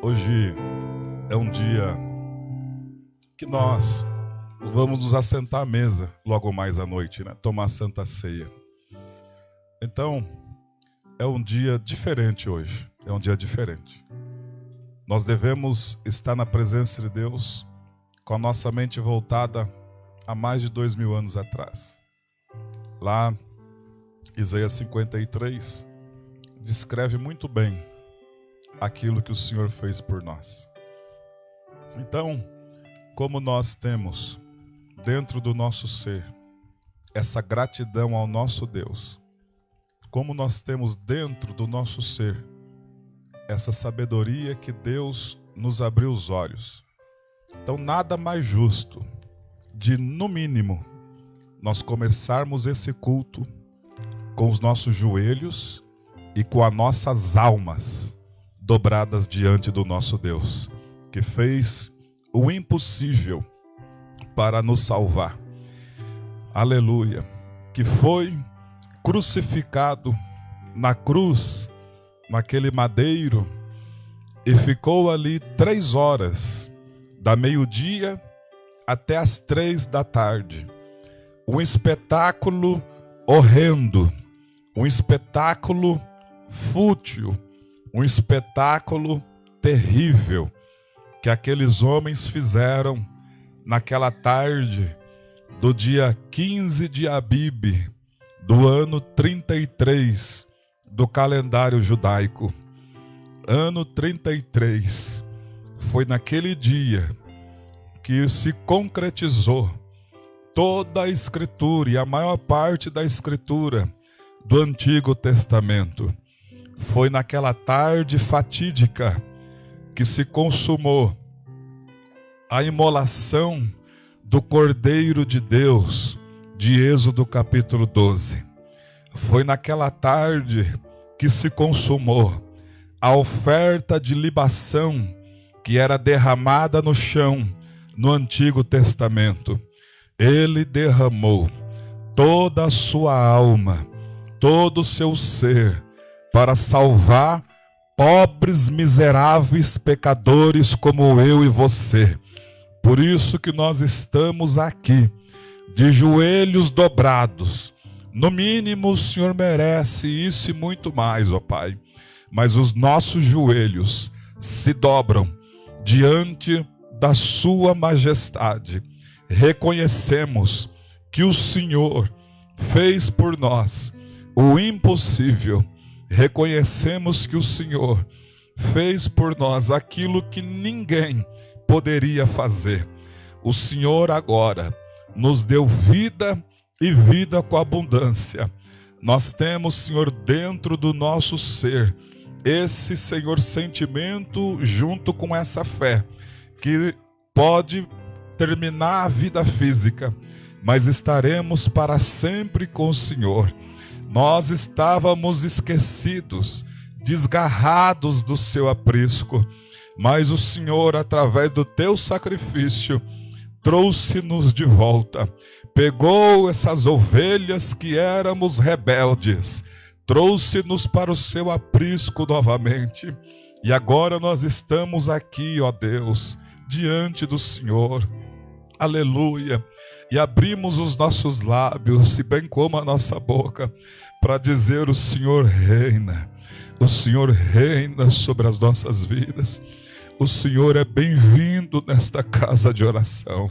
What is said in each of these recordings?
Hoje é um dia que nós vamos nos assentar à mesa logo mais à noite, né? Tomar a Santa Ceia. Então, é um dia diferente hoje. É um dia diferente. Nós devemos estar na presença de Deus com a nossa mente voltada a mais de 2000 anos atrás. Lá, Isaías 53 descreve muito bem aquilo que o Senhor fez por nós. Então, como nós temos dentro do nosso ser essa gratidão ao nosso Deus, como nós temos dentro do nosso ser essa sabedoria que Deus nos abriu os olhos, então nada mais justo de, no mínimo, nós começarmos esse culto com os nossos joelhos e com as nossas almas dobradas diante do nosso Deus, que fez o impossível para nos salvar. Aleluia. Que foi crucificado na cruz, naquele madeiro, e ficou ali 3 horas, da meio-dia até as 3 da tarde. Um espetáculo horrendo, um espetáculo fútil, um espetáculo terrível que aqueles homens fizeram naquela tarde do dia 15 de Abib, do ano 33 do calendário judaico. Ano 33, foi naquele dia que se concretizou toda a Escritura e a maior parte da Escritura do Antigo Testamento. Foi naquela tarde fatídica que se consumou a imolação do Cordeiro de Deus, de Êxodo capítulo 12. Foi naquela tarde que se consumou a oferta de libação que era derramada no chão no Antigo Testamento. Ele derramou toda a sua alma, todo o seu ser, para salvar pobres, miseráveis pecadores como eu e você. Por isso que nós estamos aqui, de joelhos dobrados. No mínimo o Senhor merece isso e muito mais, ó Pai. Mas os nossos joelhos se dobram diante da sua majestade. Reconhecemos que o Senhor fez por nós o impossível. Reconhecemos que o Senhor fez por nós aquilo que ninguém poderia fazer. O Senhor agora nos deu vida e vida com abundância. Nós temos, Senhor, dentro do nosso ser esse, Senhor, sentimento junto com essa fé que pode terminar a vida física, mas estaremos para sempre com o Senhor. Nós estávamos esquecidos, desgarrados do seu aprisco, mas o Senhor, através do teu sacrifício, trouxe-nos de volta. Pegou essas ovelhas que éramos rebeldes, trouxe-nos para o seu aprisco novamente. E agora nós estamos aqui, ó Deus, diante do Senhor. Aleluia. E abrimos os nossos lábios, e bem como a nossa boca, para dizer: o Senhor reina. O Senhor reina sobre as nossas vidas. O Senhor é bem-vindo nesta casa de oração.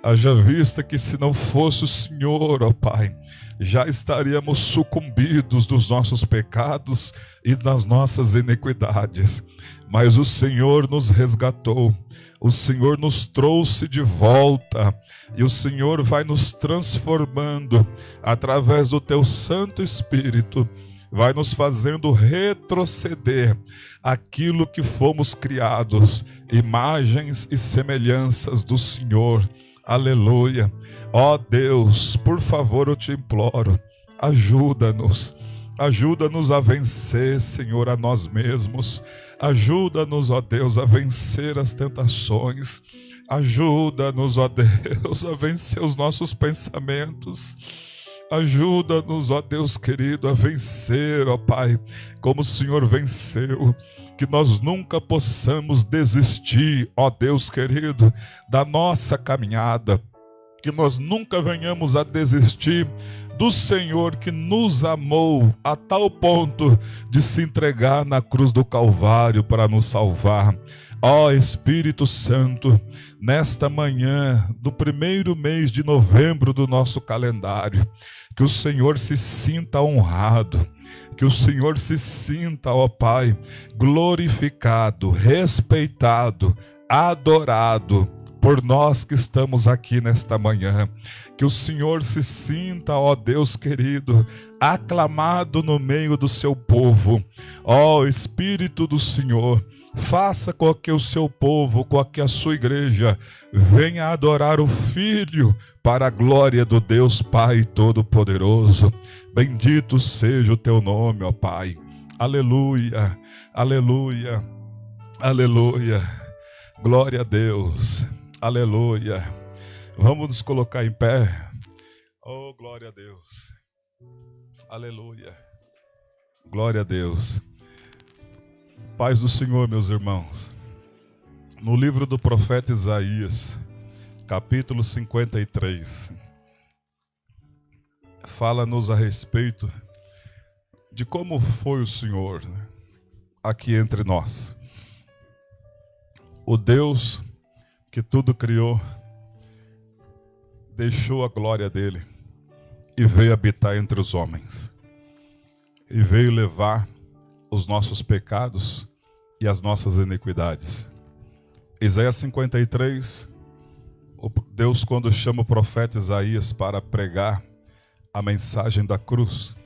Haja vista que se não fosse o Senhor, ó Pai, já estaríamos sucumbidos dos nossos pecados e das nossas iniquidades. Mas o Senhor nos resgatou. O Senhor nos trouxe de volta, e o Senhor vai nos transformando através do teu Santo Espírito, vai nos fazendo retroceder aquilo que fomos criados, imagens e semelhanças do Senhor. Aleluia. Ó Deus, por favor, eu te imploro, ajuda-nos. Ajuda-nos a vencer, Senhor, a nós mesmos. Ajuda-nos, ó Deus, a vencer as tentações. Ajuda-nos, ó Deus, a vencer os nossos pensamentos. Ajuda-nos, ó Deus querido, a vencer, ó Pai, como o Senhor venceu. que nós nunca possamos desistir, ó Deus querido, da nossa caminhada, que nós nunca venhamos a desistir do Senhor que nos amou a tal ponto de se entregar na cruz do Calvário para nos salvar. Ó Espírito Santo, nesta manhã do primeiro mês de novembro do nosso calendário, que o Senhor se sinta honrado, que o Senhor se sinta, ó Pai, glorificado, respeitado, adorado por nós que estamos aqui nesta manhã. Que o Senhor se sinta, ó Deus querido, aclamado no meio do seu povo. Ó Espírito do Senhor, faça com que o seu povo, com que a sua igreja venha adorar o Filho para a glória do Deus Pai Todo-Poderoso. Bendito seja o teu nome, ó Pai. Aleluia, aleluia, aleluia. Glória a Deus. Aleluia. Vamos nos colocar em pé. Oh, glória a Deus. Aleluia. Glória a Deus. Paz do Senhor, meus irmãos. No livro do profeta Isaías, capítulo 53, fala-nos a respeito de como foi o Senhor aqui entre nós. O Deus que tudo criou, deixou a glória dele e veio habitar entre os homens. E veio levar os nossos pecados e as nossas iniquidades. Isaías 53, Deus, quando chama o profeta Isaías para pregar a mensagem da cruz,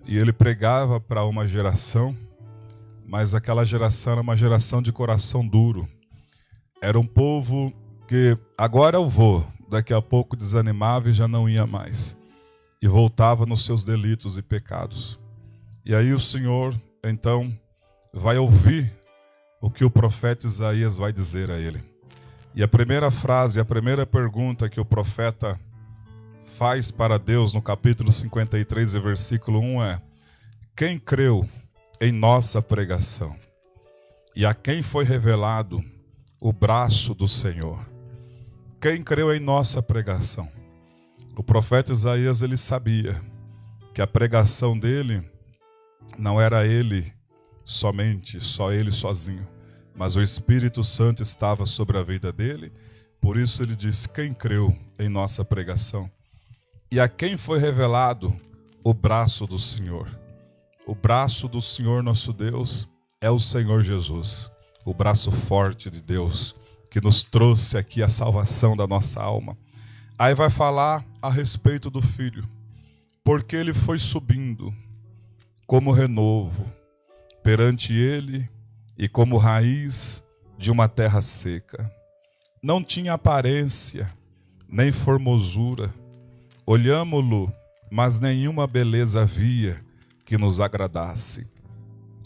e ele pregava para uma geração, mas aquela geração era uma geração de coração duro. Era um povo que agora eu vou, daqui a pouco desanimava e já não ia mais. E voltava nos seus delitos e pecados. E aí o Senhor, então, vai ouvir o que o profeta Isaías vai dizer a ele. E a primeira frase, a primeira pergunta que o profeta faz para Deus no capítulo 53, versículo 1 é: quem creu em nossa pregação? E a quem foi revelado o braço do Senhor? Quem creu em nossa pregação? O profeta Isaías, ele sabia que a pregação dele não era ele somente, só ele sozinho, mas o Espírito Santo estava sobre a vida dele. Por isso ele disse: quem creu em nossa pregação? E a quem foi revelado o braço do Senhor? O braço do Senhor nosso Deus é o Senhor Jesus, o braço forte de Deus, que nos trouxe aqui a salvação da nossa alma. Aí vai falar a respeito do Filho, porque ele foi subindo como renovo perante ele e como raiz de uma terra seca. Não tinha aparência, nem formosura. Olhámo-lo, mas nenhuma beleza havia que nos agradasse.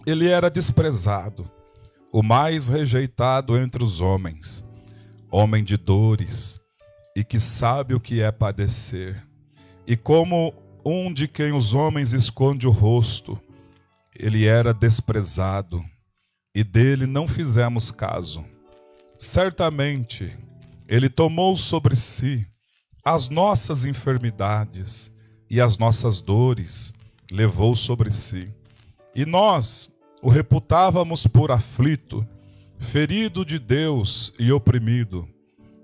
Ele era desprezado, o mais rejeitado entre os homens, homem de dores, e que sabe o que é padecer. E como um de quem os homens esconde o rosto, ele era desprezado, e dele não fizemos caso. Certamente, ele tomou sobre si as nossas enfermidades e as nossas dores levou sobre si. E nós o reputávamos por aflito, ferido de Deus e oprimido,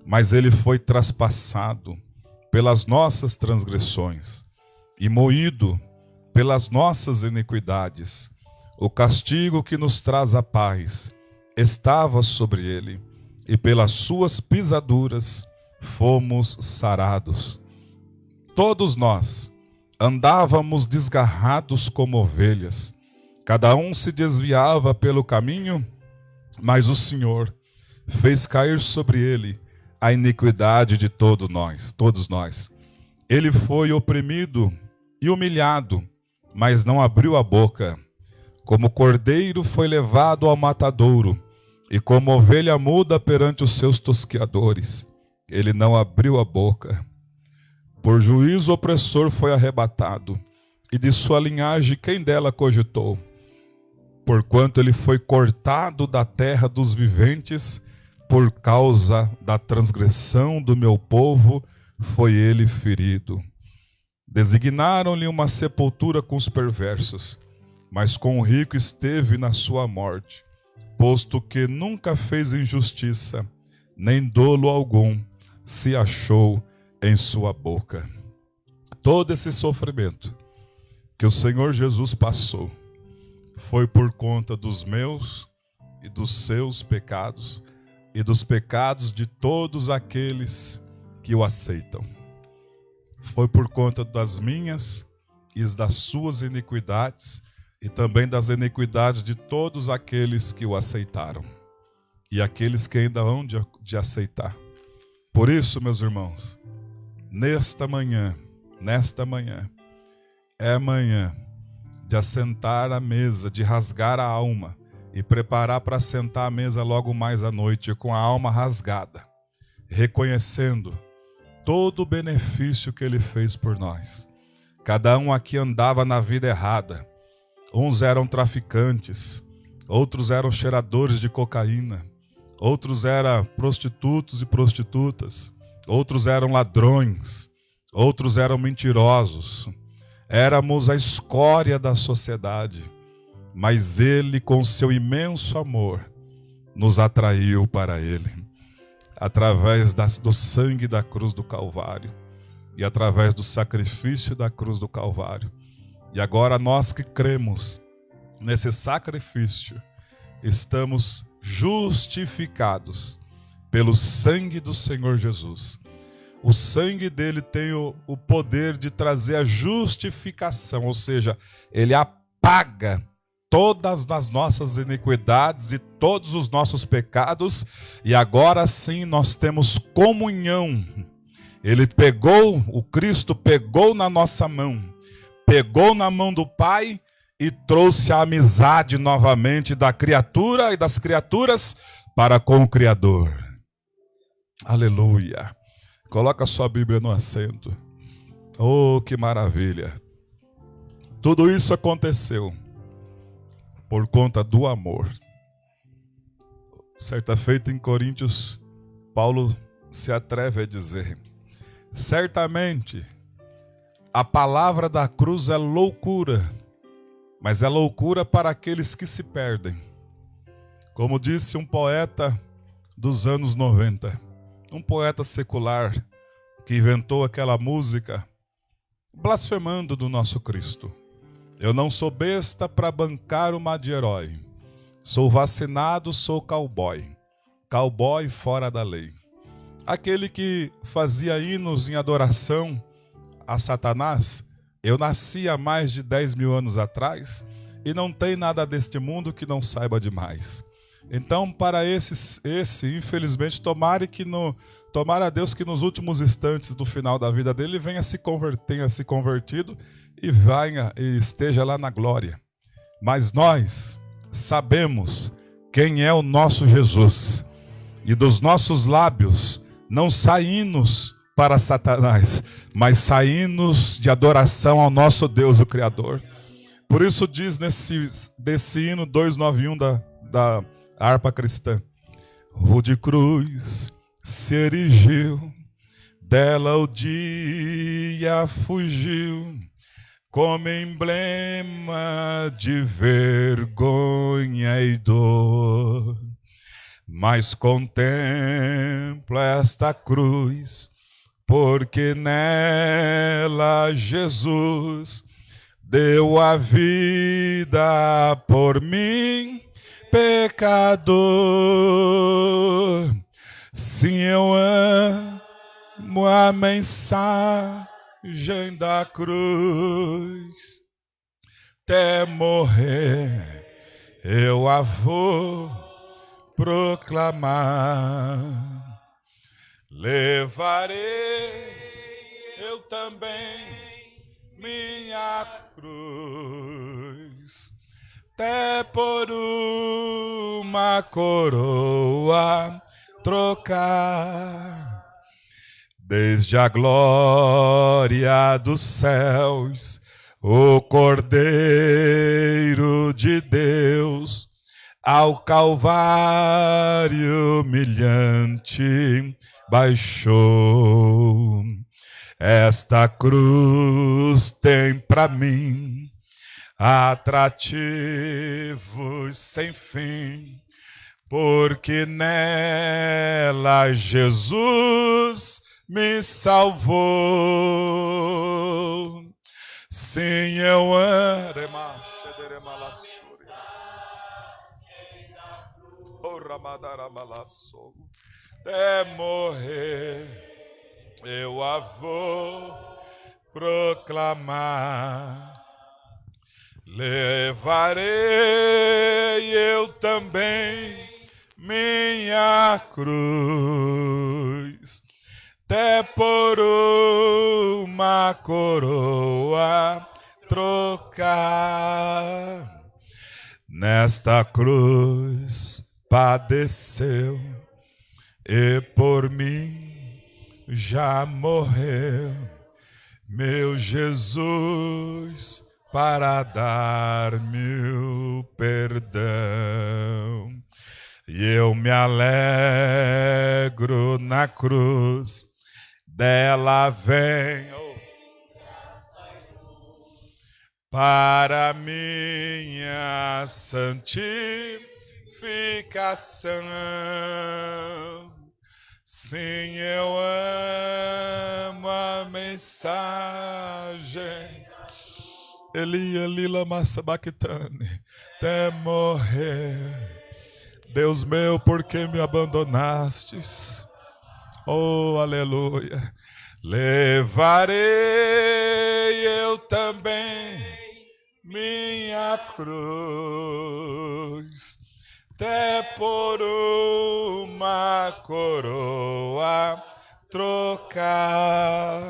mas ele foi traspassado pelas nossas transgressões e moído pelas nossas iniquidades. O castigo que nos traz a paz estava sobre ele, e pelas suas pisaduras fomos sarados. Todos nós andávamos desgarrados como ovelhas, cada um se desviava pelo caminho, mas o Senhor fez cair sobre ele a iniquidade de todos nós. Ele foi oprimido e humilhado, mas não abriu a boca. Como cordeiro foi levado ao matadouro, e como ovelha muda perante os seus tosqueadores, ele não abriu a boca. Por juízo opressor foi arrebatado, e de sua linhagem quem dela cogitou? porquanto ele foi cortado da terra dos viventes, por causa da transgressão do meu povo, foi ele ferido. Designaram-lhe uma sepultura com os perversos, mas com o rico esteve na sua morte, posto que nunca fez injustiça, nem dolo algum se achou em sua boca. Todo esse sofrimento que o Senhor Jesus passou foi por conta dos meus e dos seus pecados e dos pecados de todos aqueles que o aceitam. Foi por conta das minhas e das suas iniquidades e também das iniquidades de todos aqueles que o aceitaram e aqueles que ainda hão de aceitar. Por isso, meus irmãos, nesta manhã, é manhã de assentar à mesa, de rasgar a alma e preparar para assentar à mesa logo mais à noite com a alma rasgada, reconhecendo todo o benefício que ele fez por nós. Cada um aqui andava na vida errada. Uns eram traficantes, outros eram cheiradores de cocaína, outros eram prostitutos e prostitutas, outros eram ladrões, outros eram mentirosos. Éramos a escória da sociedade, mas ele, com seu imenso amor, nos atraiu para ele, através do sangue da cruz do Calvário e através do sacrifício da cruz do Calvário. E agora nós que cremos nesse sacrifício, estamos justificados pelo sangue do Senhor Jesus. O sangue dele tem o poder de trazer a justificação, ou seja, ele apaga todas as nossas iniquidades e todos os nossos pecados, e agora sim nós temos comunhão. O Cristo pegou na nossa mão, pegou na mão do Pai e trouxe a amizade novamente da criatura e das criaturas para com o Criador. Aleluia. Coloca a sua Bíblia no assento. Oh, que maravilha. Tudo isso aconteceu por conta do amor. Certa feita em Coríntios, Paulo se atreve a dizer: certamente a palavra da cruz é loucura, mas é loucura para aqueles que se perdem. Como disse um poeta dos anos 90, um poeta secular que inventou aquela música blasfemando do nosso Cristo. Eu não sou besta para bancar uma de herói. Sou vacinado, sou cowboy. Cowboy fora da lei. Aquele que fazia hinos em adoração a Satanás, eu nasci há mais de 10 mil anos atrás e não tem nada deste mundo que não saiba demais. Então, para esse infelizmente, tomara a Deus que nos últimos instantes do final da vida dele tenha se convertido e esteja lá na glória. Mas nós sabemos quem é o nosso Jesus, e dos nossos lábios não saímos para Satanás, mas saímos de adoração ao nosso Deus, o Criador. Por isso diz desse hino 291 da harpa cristã: rude cruz se erigiu, dela o dia fugiu, como emblema de vergonha e dor. Mas contempla esta cruz, porque nela Jesus deu a vida por mim, pecador. Sim, eu amo a mensagem da cruz, até morrer eu a vou proclamar. Levarei eu também minha cruz, até por uma coroa trocar. Desde a glória dos céus o Cordeiro de Deus, ao Calvário humilhante baixou. Esta cruz tem para mim atrativos sem fim, porque nela Jesus me salvou. Sim, eu amo. Até morrer eu a vou proclamar. Levarei eu também minha cruz, até por uma coroa trocar. Nesta cruz padeceu e por mim já morreu meu Jesus, para dar-me o perdão. E eu me alegro na cruz, dela venho para minha santificação. Sim, eu amo a mensagem. Eli lama sabachthani, até morrer. Deus meu, por que me abandonastes? Oh, aleluia. Levarei eu também minha cruz, até por uma coroa trocar.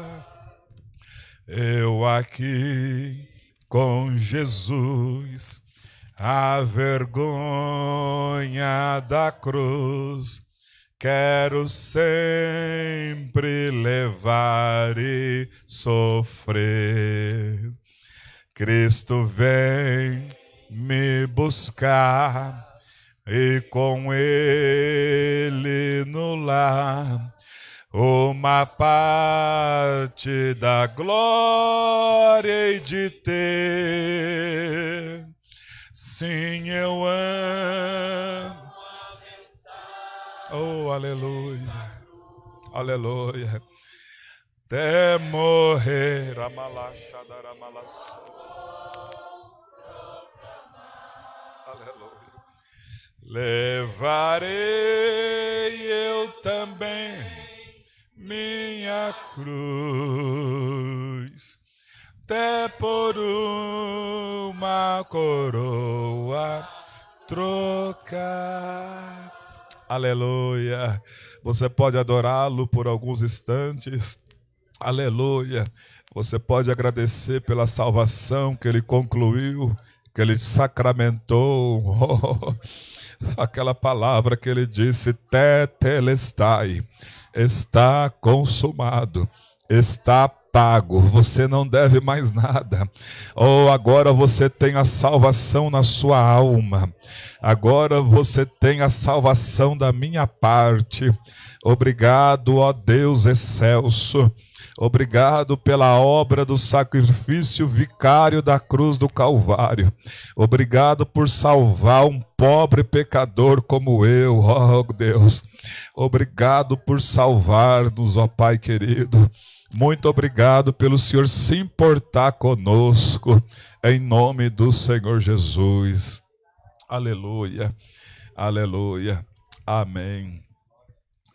Eu aqui com Jesus, a vergonha da cruz, quero sempre levar e sofrer. Cristo vem me buscar e com Ele no lar uma parte da glória hei de ter. Sim, eu amo. Oh, aleluia, aleluia. Até morrer. Aleluia. Levarei eu também minha cruz, até por uma coroa trocar. Aleluia. Você pode adorá-lo por alguns instantes. Aleluia. Você pode agradecer pela salvação que ele concluiu, que ele sacramentou. Oh, aquela palavra que ele disse, tetelestai, está consumado, está pago, você não deve mais nada. Oh, agora você tem a salvação na sua alma. Agora você tem a salvação da minha parte. Obrigado, ó Deus excelso. Obrigado pela obra do sacrifício vicário da cruz do Calvário. Obrigado por salvar um pobre pecador como eu, ó Deus. Obrigado por salvar-nos, ó Pai querido. Muito obrigado pelo Senhor se importar conosco, em nome do Senhor Jesus. Aleluia, aleluia, amém.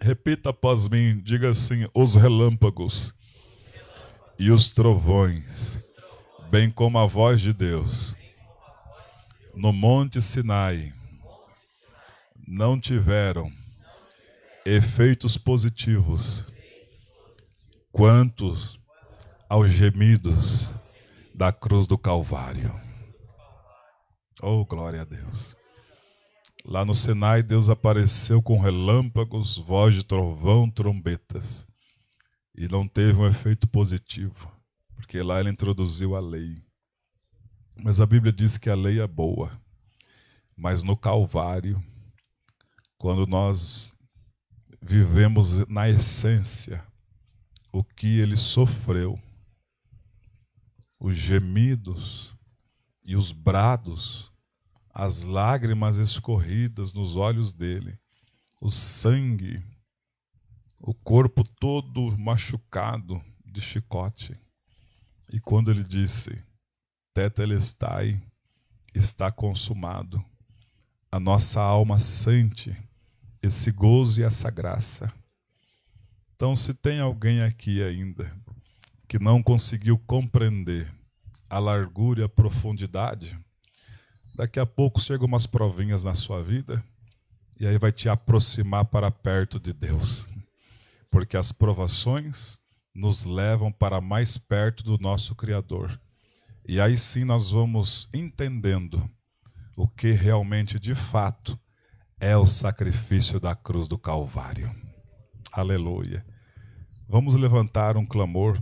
Repita após mim, diga assim: os relâmpagos e os trovões, bem como a voz de Deus, no Monte Sinai, não tiveram efeitos positivos quanto aos gemidos da cruz do Calvário. Oh, glória a Deus. Lá no Sinai, Deus apareceu com relâmpagos, voz de trovão, trombetas. E não teve um efeito positivo, porque lá ele introduziu a lei. Mas a Bíblia diz que a lei é boa. Mas no Calvário, quando nós vivemos na essência o que ele sofreu, os gemidos e os brados, as lágrimas escorridas nos olhos dele, o sangue, o corpo todo machucado de chicote. E quando ele disse, Tetelestai, está consumado, a nossa alma sente esse gozo e essa graça. Então, se tem alguém aqui ainda que não conseguiu compreender a largura e a profundidade, daqui a pouco chegam umas provinhas na sua vida e aí vai te aproximar para perto de Deus. Porque as provações nos levam para mais perto do nosso Criador. E aí sim nós vamos entendendo o que realmente, de fato, é o sacrifício da cruz do Calvário. Aleluia. Vamos levantar um clamor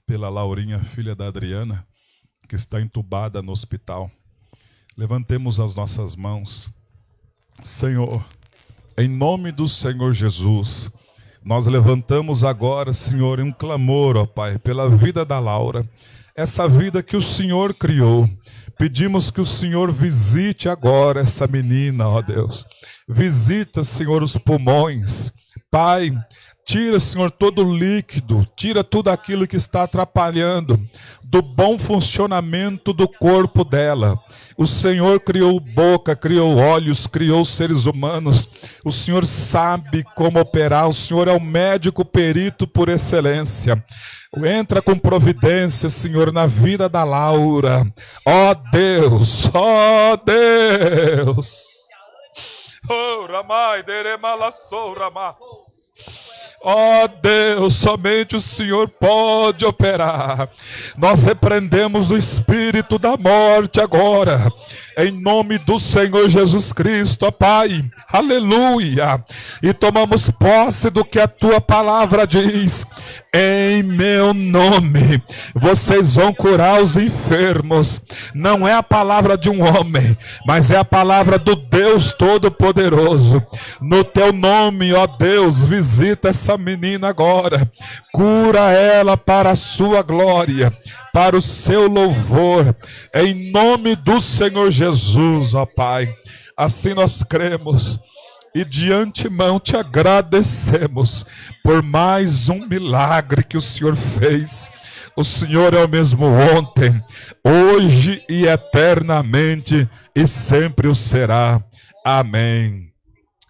pela Laurinha, filha da Adriana, que está entubada no hospital. Levantemos as nossas mãos. Senhor, em nome do Senhor Jesus, nós levantamos agora, Senhor, um clamor, ó Pai, pela vida da Laura, essa vida que o Senhor criou. Pedimos que o Senhor visite agora essa menina, ó Deus. Visita, Senhor, os pulmões. Pai, tira, Senhor, todo o líquido, tira tudo aquilo que está atrapalhando do bom funcionamento do corpo dela. O Senhor criou boca, criou olhos, criou seres humanos. O Senhor sabe como operar. O Senhor é o médico perito por excelência. Entra com providência, Senhor, na vida da Laura. Ó Deus, ó Deus. Oh, Ramai, Deremalassou, Ramai. Ó Deus, somente o Senhor pode operar. Nós repreendemos o espírito da morte agora, em nome do Senhor Jesus Cristo, ó Pai, aleluia, e tomamos posse do que a Tua palavra diz. Em meu nome, vocês vão curar os enfermos. Não é a palavra de um homem, mas é a palavra do Deus Todo-Poderoso. No Teu nome, ó Deus, visita essa menina agora. Cura ela para a Sua glória, para o Seu louvor. Em nome do Senhor Jesus, ó Pai. Assim nós cremos. E de antemão te agradecemos por mais um milagre que o Senhor fez. O Senhor é o mesmo ontem, hoje e eternamente, e sempre o será. Amém.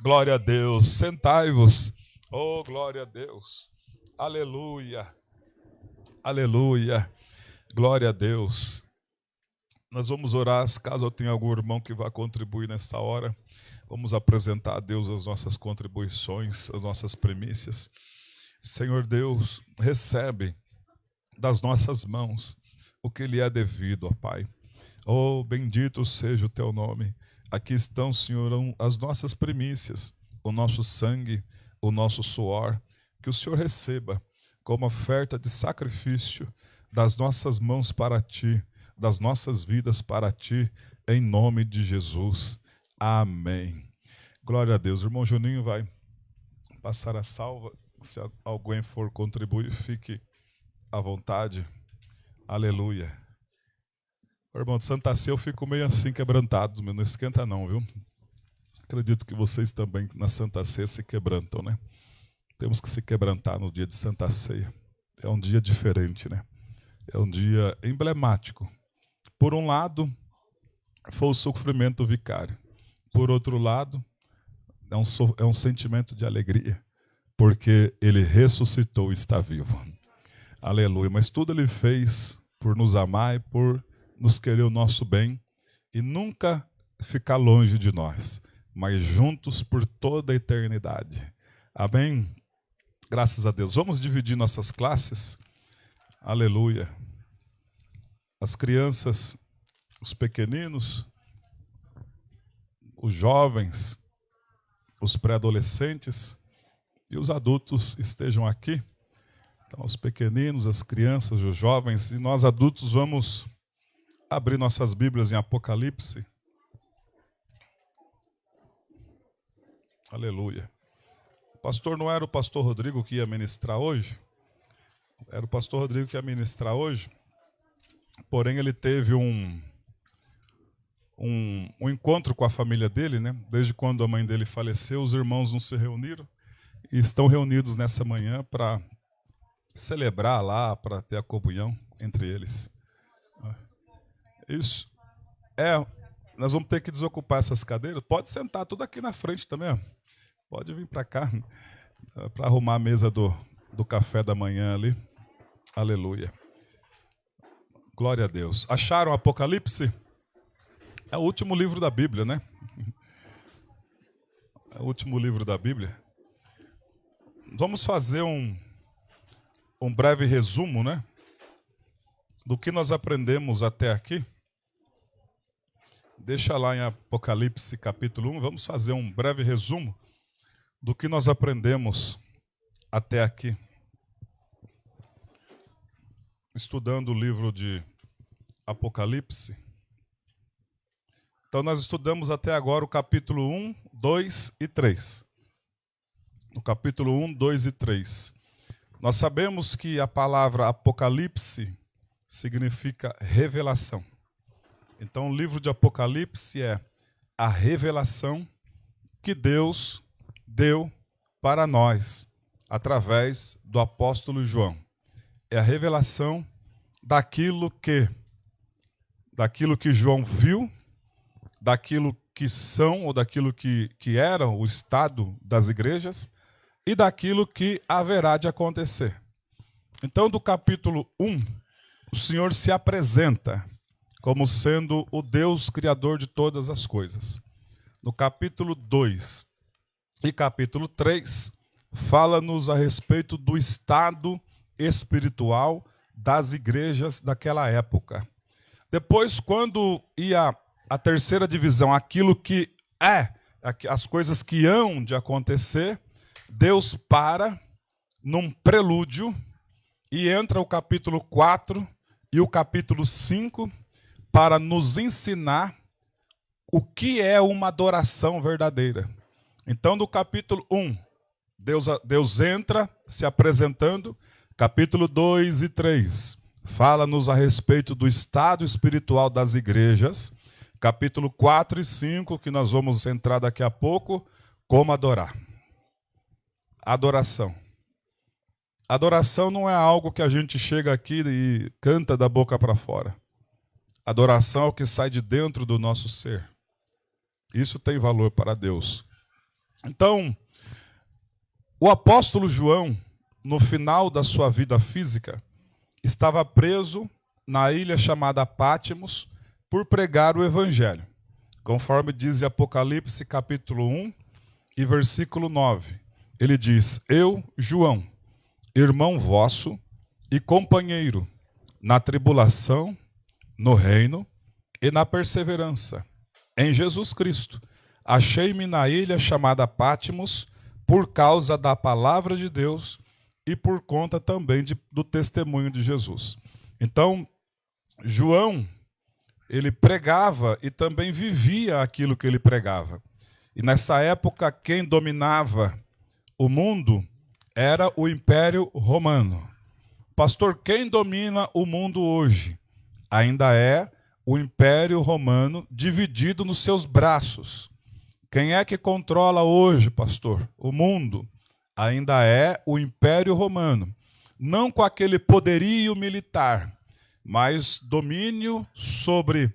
Glória a Deus. Sentai-vos. Oh, glória a Deus. Aleluia. Aleluia. Glória a Deus. Nós vamos orar, caso eu tenha algum irmão que vá contribuir nesta hora. Vamos apresentar a Deus as nossas contribuições, as nossas primícias. Senhor Deus, recebe das nossas mãos o que lhe é devido, ó Pai. Oh, bendito seja o Teu nome. Aqui estão, Senhor, as nossas primícias, o nosso sangue, o nosso suor, que o Senhor receba como oferta de sacrifício das nossas mãos para Ti, das nossas vidas para Ti, em nome de Jesus. Amém. Glória a Deus. O irmão Juninho vai passar a salva. Se alguém for contribuir, fique à vontade. Aleluia. O irmão de Santa Ceia, eu fico meio assim quebrantado. Não esquenta não, viu? Acredito que vocês também na Santa Ceia se quebrantam, né? Temos que se quebrantar no dia de Santa Ceia. É um dia diferente, né? É um dia emblemático. Por um lado, foi o sofrimento vicário. Por outro lado, é um sentimento de alegria, porque Ele ressuscitou e está vivo. Aleluia. Mas tudo Ele fez por nos amar e por nos querer o nosso bem e nunca ficar longe de nós, mas juntos por toda a eternidade. Amém? Graças a Deus. Vamos dividir nossas classes. Aleluia. As crianças, os pequeninos, os jovens, os pré-adolescentes e os adultos estejam aqui. Então, os pequeninos, as crianças, os jovens e nós adultos vamos abrir nossas Bíblias em Apocalipse. Aleluia. O pastor não era o pastor Rodrigo que ia ministrar hoje? Era o pastor Rodrigo que ia ministrar hoje. Porém, ele teve um encontro com a família dele, né? Desde quando a mãe dele faleceu, os irmãos não se reuniram e estão reunidos nessa manhã para celebrar lá, para ter a comunhão entre eles. Isso. Nós vamos ter que desocupar essas cadeiras. Pode sentar tudo aqui na frente também. Ó. Pode vir para cá para arrumar a mesa do café da manhã ali. Aleluia. Glória a Deus. Acharam o Apocalipse? É o último livro da Bíblia, né? É o último livro da Bíblia. Vamos fazer um breve resumo, né? Do que nós aprendemos até aqui. Deixa lá em Apocalipse capítulo 1. Vamos fazer um breve resumo do que nós aprendemos até aqui. Estudando o livro de Apocalipse. Então nós estudamos até agora o capítulo 1, 2 e 3. No capítulo 1, 2 e 3. Nós sabemos que a palavra Apocalipse significa revelação. Então o livro de Apocalipse é a revelação que Deus deu para nós através do apóstolo João. É a revelação daquilo que João viu, daquilo que são ou daquilo que era o estado das igrejas e daquilo que haverá de acontecer. Então, do capítulo 1, o Senhor se apresenta como sendo o Deus criador de todas as coisas. No capítulo 2 e capítulo 3, fala-nos a respeito do estado espiritual das igrejas daquela época. Depois, quando ia a terceira divisão, aquilo que as coisas que hão de acontecer, Deus para num prelúdio e entra o capítulo 4 e o capítulo 5 para nos ensinar o que é uma adoração verdadeira. Então, do capítulo 1, Deus entra se apresentando. Capítulo 2 e 3 fala-nos a respeito do estado espiritual das igrejas. Capítulo 4 e 5, que nós vamos entrar daqui a pouco, como adorar. Adoração. Adoração não é algo que a gente chega aqui e canta da boca para fora. Adoração é o que sai de dentro do nosso ser. Isso tem valor para Deus. Então, o apóstolo João, no final da sua vida física, estava preso na ilha chamada Pátimos por pregar o evangelho. Conforme diz em Apocalipse capítulo 1 e versículo 9. Ele diz: Eu, João, irmão vosso e companheiro na tribulação, no reino e na perseverança, em Jesus Cristo. Achei-me na ilha chamada Pátimos por causa da palavra de Deus e por conta também do testemunho de Jesus. Então, João, ele pregava e também vivia aquilo que ele pregava. E nessa época, quem dominava o mundo era o Império Romano. Pastor, quem domina o mundo hoje? Ainda é o Império Romano dividido nos seus braços. Quem é que controla hoje, pastor, o mundo? Ainda é o Império Romano. Não com aquele poderio militar, mas domínio sobre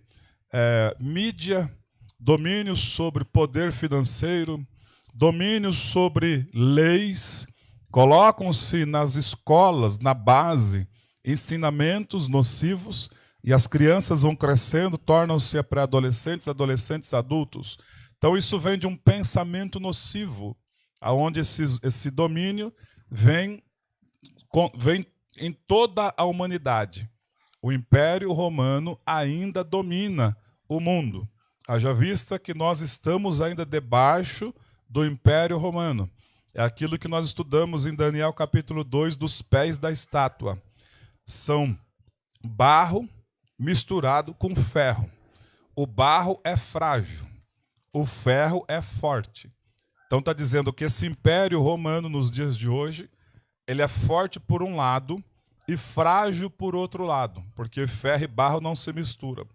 mídia, domínio sobre poder financeiro, domínio sobre leis. Colocam-se nas escolas, na base, ensinamentos nocivos, e as crianças vão crescendo, tornam-se pré-adolescentes, adolescentes, adultos. Então isso vem de um pensamento nocivo, aonde esse domínio vem em toda a humanidade. O Império Romano ainda domina o mundo. Haja vista que nós estamos ainda debaixo do Império Romano. É aquilo que nós estudamos em Daniel capítulo 2, dos pés da estátua. São barro misturado com ferro. O barro é frágil, o ferro é forte. Então está dizendo que esse império romano nos dias de hoje, ele é forte por um lado e frágil por outro lado, porque ferro e barro não se misturam.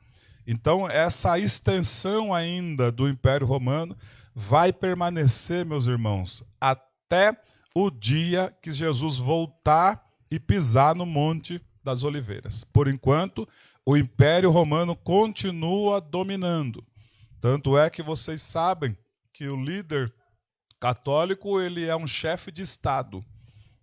Então essa extensão ainda do Império Romano vai permanecer, meus irmãos, até o dia que Jesus voltar e pisar no Monte das Oliveiras. Por enquanto, o Império Romano continua dominando. Tanto é que vocês sabem que o líder católico, ele é um chefe de Estado.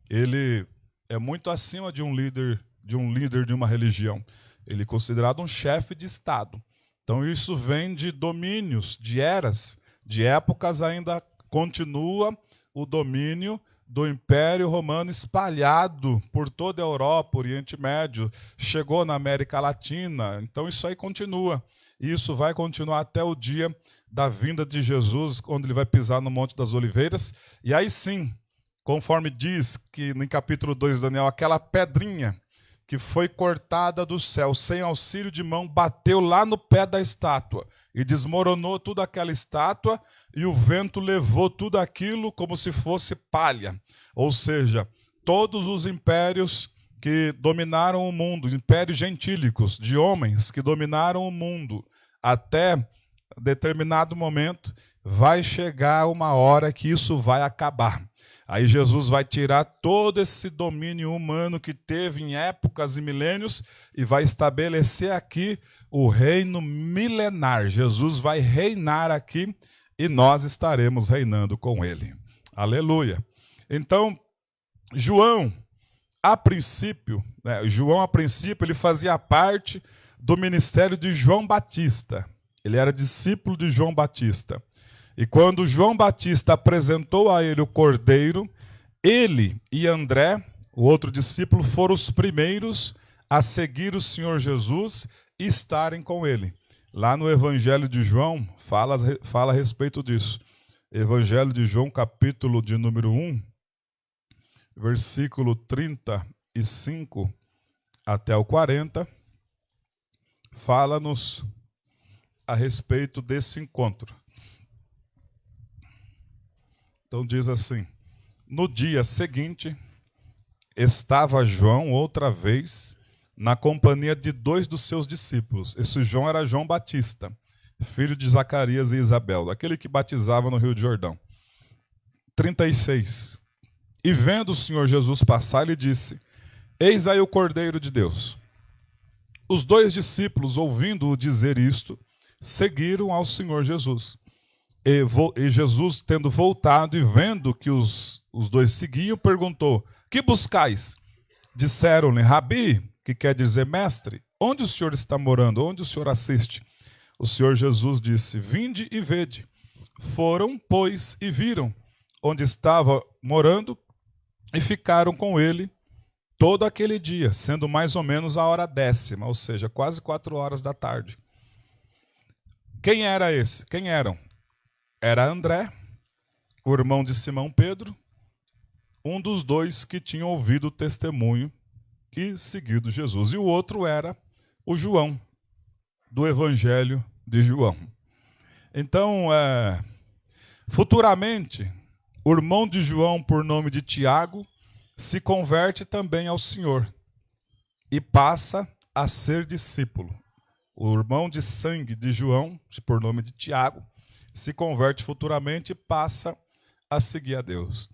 Ele é muito acima de um líder de uma religião. Ele é considerado um chefe de Estado. Então isso vem de domínios, de eras, de épocas, ainda continua o domínio do Império Romano espalhado por toda a Europa, Oriente Médio, chegou na América Latina. Então isso aí continua. E isso vai continuar até o dia da vinda de Jesus, onde ele vai pisar no Monte das Oliveiras. E aí sim, conforme diz que no capítulo 2 de Daniel, aquela pedrinha que foi cortada do céu, sem auxílio de mão, bateu lá no pé da estátua e desmoronou toda aquela estátua, e o vento levou tudo aquilo como se fosse palha. Ou seja, todos os impérios que dominaram o mundo, impérios gentílicos, de homens que dominaram o mundo, até determinado momento, vai chegar uma hora que isso vai acabar. Aí Jesus vai tirar todo esse domínio humano que teve em épocas e milênios e vai estabelecer aqui o reino milenar. Jesus vai reinar aqui e nós estaremos reinando com ele. Aleluia. Então, João, a princípio, ele fazia parte do ministério de João Batista. Ele era discípulo de João Batista. E quando João Batista apresentou a ele o cordeiro, ele e André, o outro discípulo, foram os primeiros a seguir o Senhor Jesus e estarem com ele. Lá no Evangelho de João, fala a respeito disso. Evangelho de João, capítulo de número 1, versículo 35 até o 40, fala-nos a respeito desse encontro. Então diz assim: no dia seguinte, estava João outra vez na companhia de 2 dos seus discípulos. Esse João era João Batista, filho de Zacarias e Isabel, aquele que batizava no Rio de Jordão. 36. E vendo o Senhor Jesus passar, ele disse: eis aí o Cordeiro de Deus. Os 2 discípulos, ouvindo-o dizer isto, seguiram ao Senhor Jesus. E Jesus, tendo voltado e vendo que os 2 seguiam, perguntou: que buscais? Disseram-lhe: Rabi, que quer dizer mestre, onde o Senhor está morando? Onde o Senhor assiste? O Senhor Jesus disse: vinde e vede. Foram, pois, e viram onde estava morando e ficaram com ele todo aquele dia, sendo mais ou menos a hora 10ª, ou seja, quase 4 horas da tarde. Quem era esse? Quem eram? Era André, o irmão de Simão Pedro, um dos 2 que tinham ouvido o testemunho e seguido Jesus. E o outro era o João, do Evangelho de João. Então, futuramente, o irmão de João, por nome de Tiago, se converte também ao Senhor e passa a ser discípulo. O irmão de sangue de João, por nome de Tiago, se converte futuramente e passa a seguir a Deus.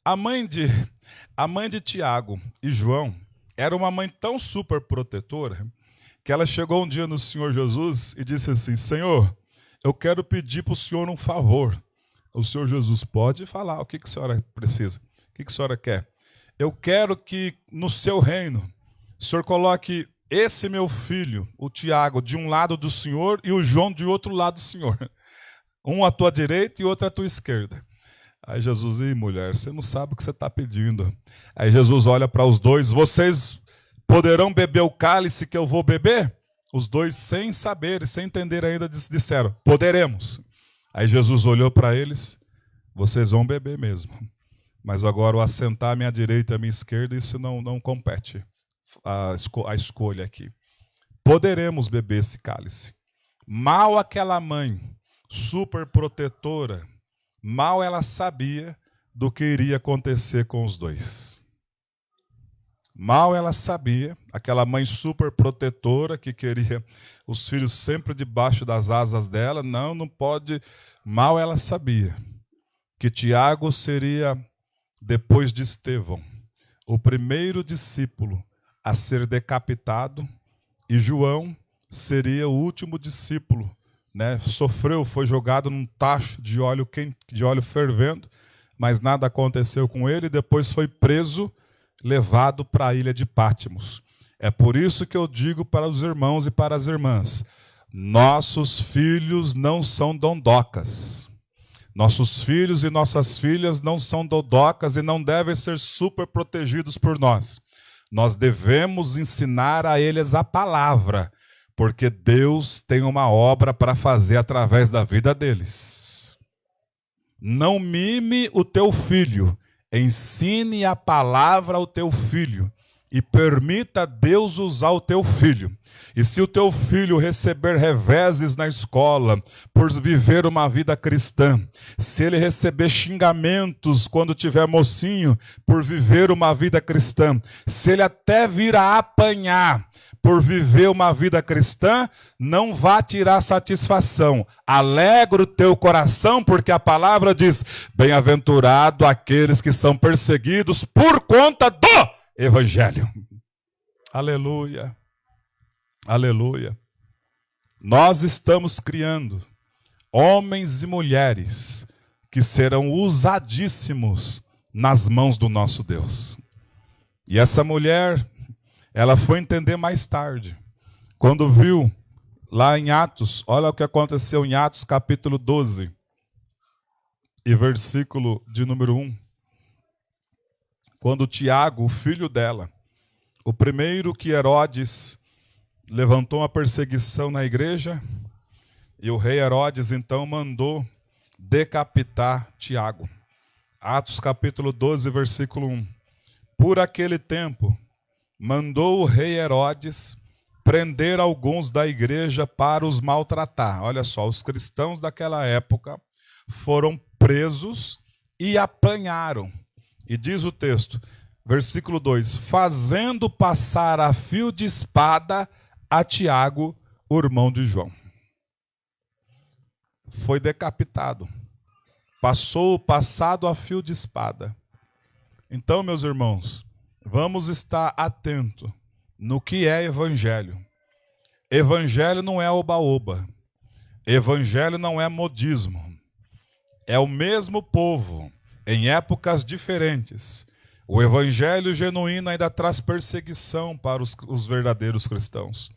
A mãe de Tiago e João era uma mãe tão super protetora que ela chegou um dia no Senhor Jesus e disse assim: Senhor, eu quero pedir para o Senhor um favor. O Senhor Jesus: pode falar, o que a senhora precisa? O que a senhora quer? Eu quero que no seu reino o Senhor coloque esse meu filho, o Tiago, de um lado do Senhor e o João de outro lado do Senhor. Um à tua direita e outro à tua esquerda. Aí Jesus: ih, mulher, você não sabe o que você está pedindo. Aí Jesus olha para os 2: vocês poderão beber o cálice que eu vou beber? Os 2, sem saber, sem entender ainda, disseram: poderemos. Aí Jesus olhou para eles: vocês vão beber mesmo. Mas agora o assentar à minha direita e à minha esquerda, isso não compete a escolha aqui. poderemos beber esse cálice. Mal aquela mãe, super protetora, mal ela sabia do que iria acontecer com os dois. Mal ela sabia, aquela mãe super protetora que queria os filhos sempre debaixo das asas dela, não pode. Mal ela sabia que Tiago seria, depois de Estevão, o primeiro discípulo a ser decapitado, e João seria o último discípulo, né? Sofreu, foi jogado num tacho de óleo quente, de óleo fervendo, mas nada aconteceu com ele, depois foi preso, levado para a ilha de Pátimos. É por isso que eu digo para os irmãos e para as irmãs: nossos filhos não são dondocas. Nossos filhos e nossas filhas não são dondocas e não devem ser super protegidos por nós. Nós devemos ensinar a eles a palavra, porque Deus tem uma obra para fazer através da vida deles. Não mime o teu filho, ensine a palavra ao teu filho e permita Deus usar o teu filho. E se o teu filho receber reveses na escola por viver uma vida cristã, se ele receber xingamentos quando tiver mocinho por viver uma vida cristã, se ele até vir a apanhar por viver uma vida cristã, não vá tirar satisfação. Alegra o teu coração, porque a palavra diz: bem-aventurado aqueles que são perseguidos por conta do Evangelho. Aleluia. Aleluia. Nós estamos criando homens e mulheres que serão usadíssimos nas mãos do nosso Deus. E essa mulher, ela foi entender mais tarde, quando viu lá em Atos, olha o que aconteceu em Atos capítulo 12 e versículo de número 1. Quando Tiago, o filho dela, o primeiro que Herodes levantou uma perseguição na igreja, e o rei Herodes então mandou decapitar Tiago. Atos capítulo 12, versículo 1. Por aquele tempo, mandou o rei Herodes prender alguns da igreja para os maltratar. Olha só, os cristãos daquela época foram presos e apanharam. E diz o texto, versículo 2, fazendo passar a fio de espada a Tiago, o irmão de João. Foi decapitado. Passou o passado a fio de espada. Então, meus irmãos, vamos estar atentos no que é evangelho. Evangelho não é oba-oba. Evangelho não é modismo. É o mesmo povo, em épocas diferentes. O evangelho genuíno ainda traz perseguição para os verdadeiros cristãos.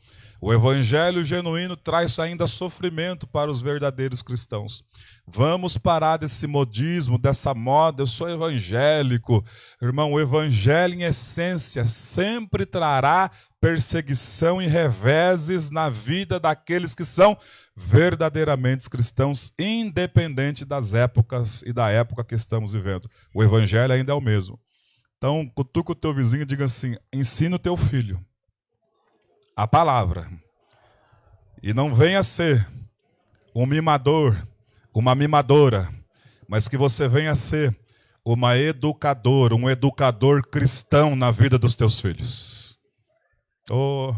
O evangelho genuíno traz ainda sofrimento para os verdadeiros cristãos. Vamos parar desse modismo, dessa moda, eu sou evangélico. Irmão, o evangelho em essência sempre trará perseguição e reveses na vida daqueles que são verdadeiramente cristãos, independente das épocas e da época que estamos vivendo. O evangelho ainda é o mesmo. Então, cutuca o teu vizinho e diga assim: ensina o teu filho a palavra. E não venha ser um mimador, uma mimadora, mas que você venha ser uma educadora, um educador cristão na vida dos teus filhos. Oh,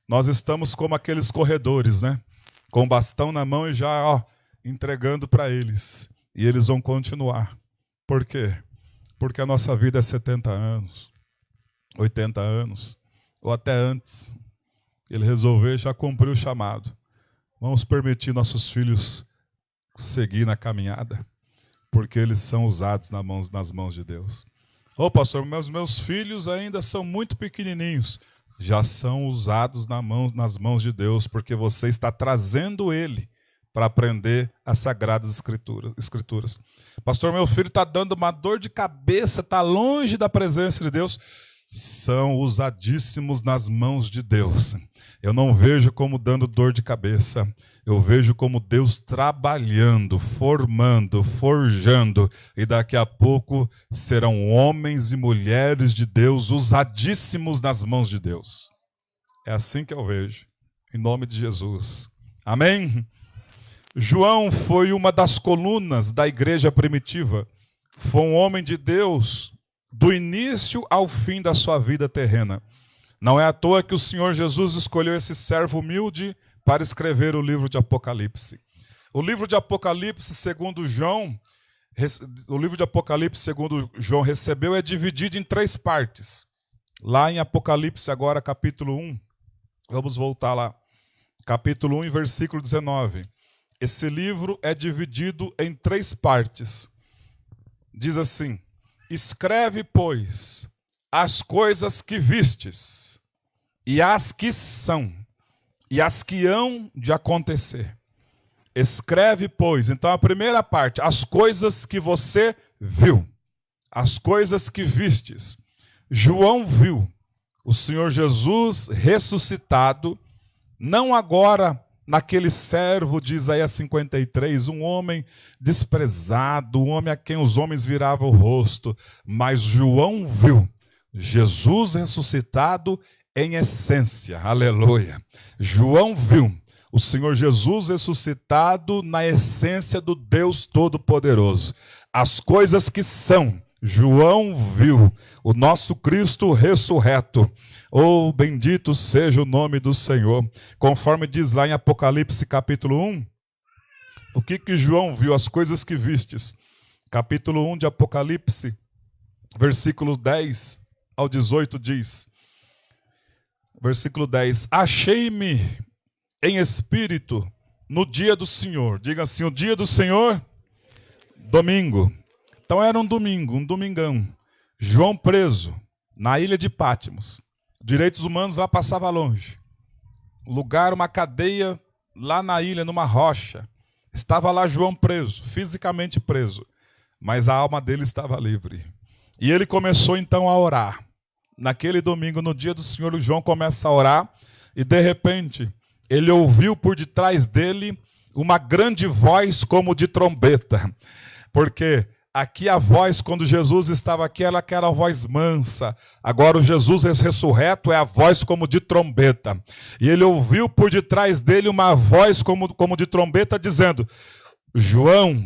nós estamos como aqueles corredores, né? Com bastão na mão e já entregando para eles. E eles vão continuar. Por quê? Porque a nossa vida é 70 anos, 80 anos, ou até antes. Ele resolveu já cumprir o chamado. Vamos permitir nossos filhos seguir na caminhada, porque eles são usados nas mãos de Deus. Ô pastor, meus filhos ainda são muito pequenininhos. Já são usados nas mãos de Deus, porque você está trazendo ele para aprender as Sagradas Escrituras. Pastor, meu filho está dando uma dor de cabeça, está longe da presença de Deus. São usadíssimos nas mãos de Deus. Eu não vejo como dando dor de cabeça. Eu vejo como Deus trabalhando, formando, forjando. E daqui a pouco serão homens e mulheres de Deus usadíssimos nas mãos de Deus. É assim que eu vejo. em nome de Jesus. Amém? João foi uma das colunas da igreja primitiva. Foi um homem de Deus do início ao fim da sua vida terrena. Não é à toa que o Senhor Jesus escolheu esse servo humilde para escrever o livro de Apocalipse. O livro de Apocalipse, segundo João, recebeu, é dividido em 3 partes. Lá em Apocalipse, agora capítulo 1, vamos voltar lá. Capítulo 1, versículo 19. Esse livro é dividido em 3 partes. Diz assim: escreve, pois, as coisas que vistes, e as que são, e as que hão de acontecer. Escreve, pois. Então a primeira parte, as coisas que você viu, as coisas que vistes. João viu o Senhor Jesus ressuscitado, não agora naquele servo de Isaías 53, um homem desprezado, um homem a quem os homens viravam o rosto, mas João viu Jesus ressuscitado em essência, aleluia. João viu o Senhor Jesus ressuscitado na essência do Deus Todo-Poderoso. As coisas que são, João viu o nosso Cristo ressurreto. Oh, bendito seja o nome do Senhor. Conforme diz lá em Apocalipse capítulo 1, o que João viu? As coisas que vistes. Capítulo 1 de Apocalipse, versículo 10 ao 18 diz, versículo 10, achei-me em espírito no dia do Senhor. Diga assim, o dia do Senhor, domingo. Então era um domingo, um domingão. João preso na ilha de Patmos. Direitos humanos lá passava longe. Lugar, uma cadeia lá na ilha, numa rocha. Estava lá João preso, fisicamente preso. Mas a alma dele estava livre. E ele começou então a orar. Naquele domingo, no dia do Senhor, João começa a orar. E de repente, ele ouviu por detrás dele uma grande voz como de trombeta. Porque aqui a voz, quando Jesus estava aqui, ela era a voz mansa. Agora o Jesus ressurreto é a voz como de trombeta. E ele ouviu por detrás dele uma voz como de trombeta dizendo, João,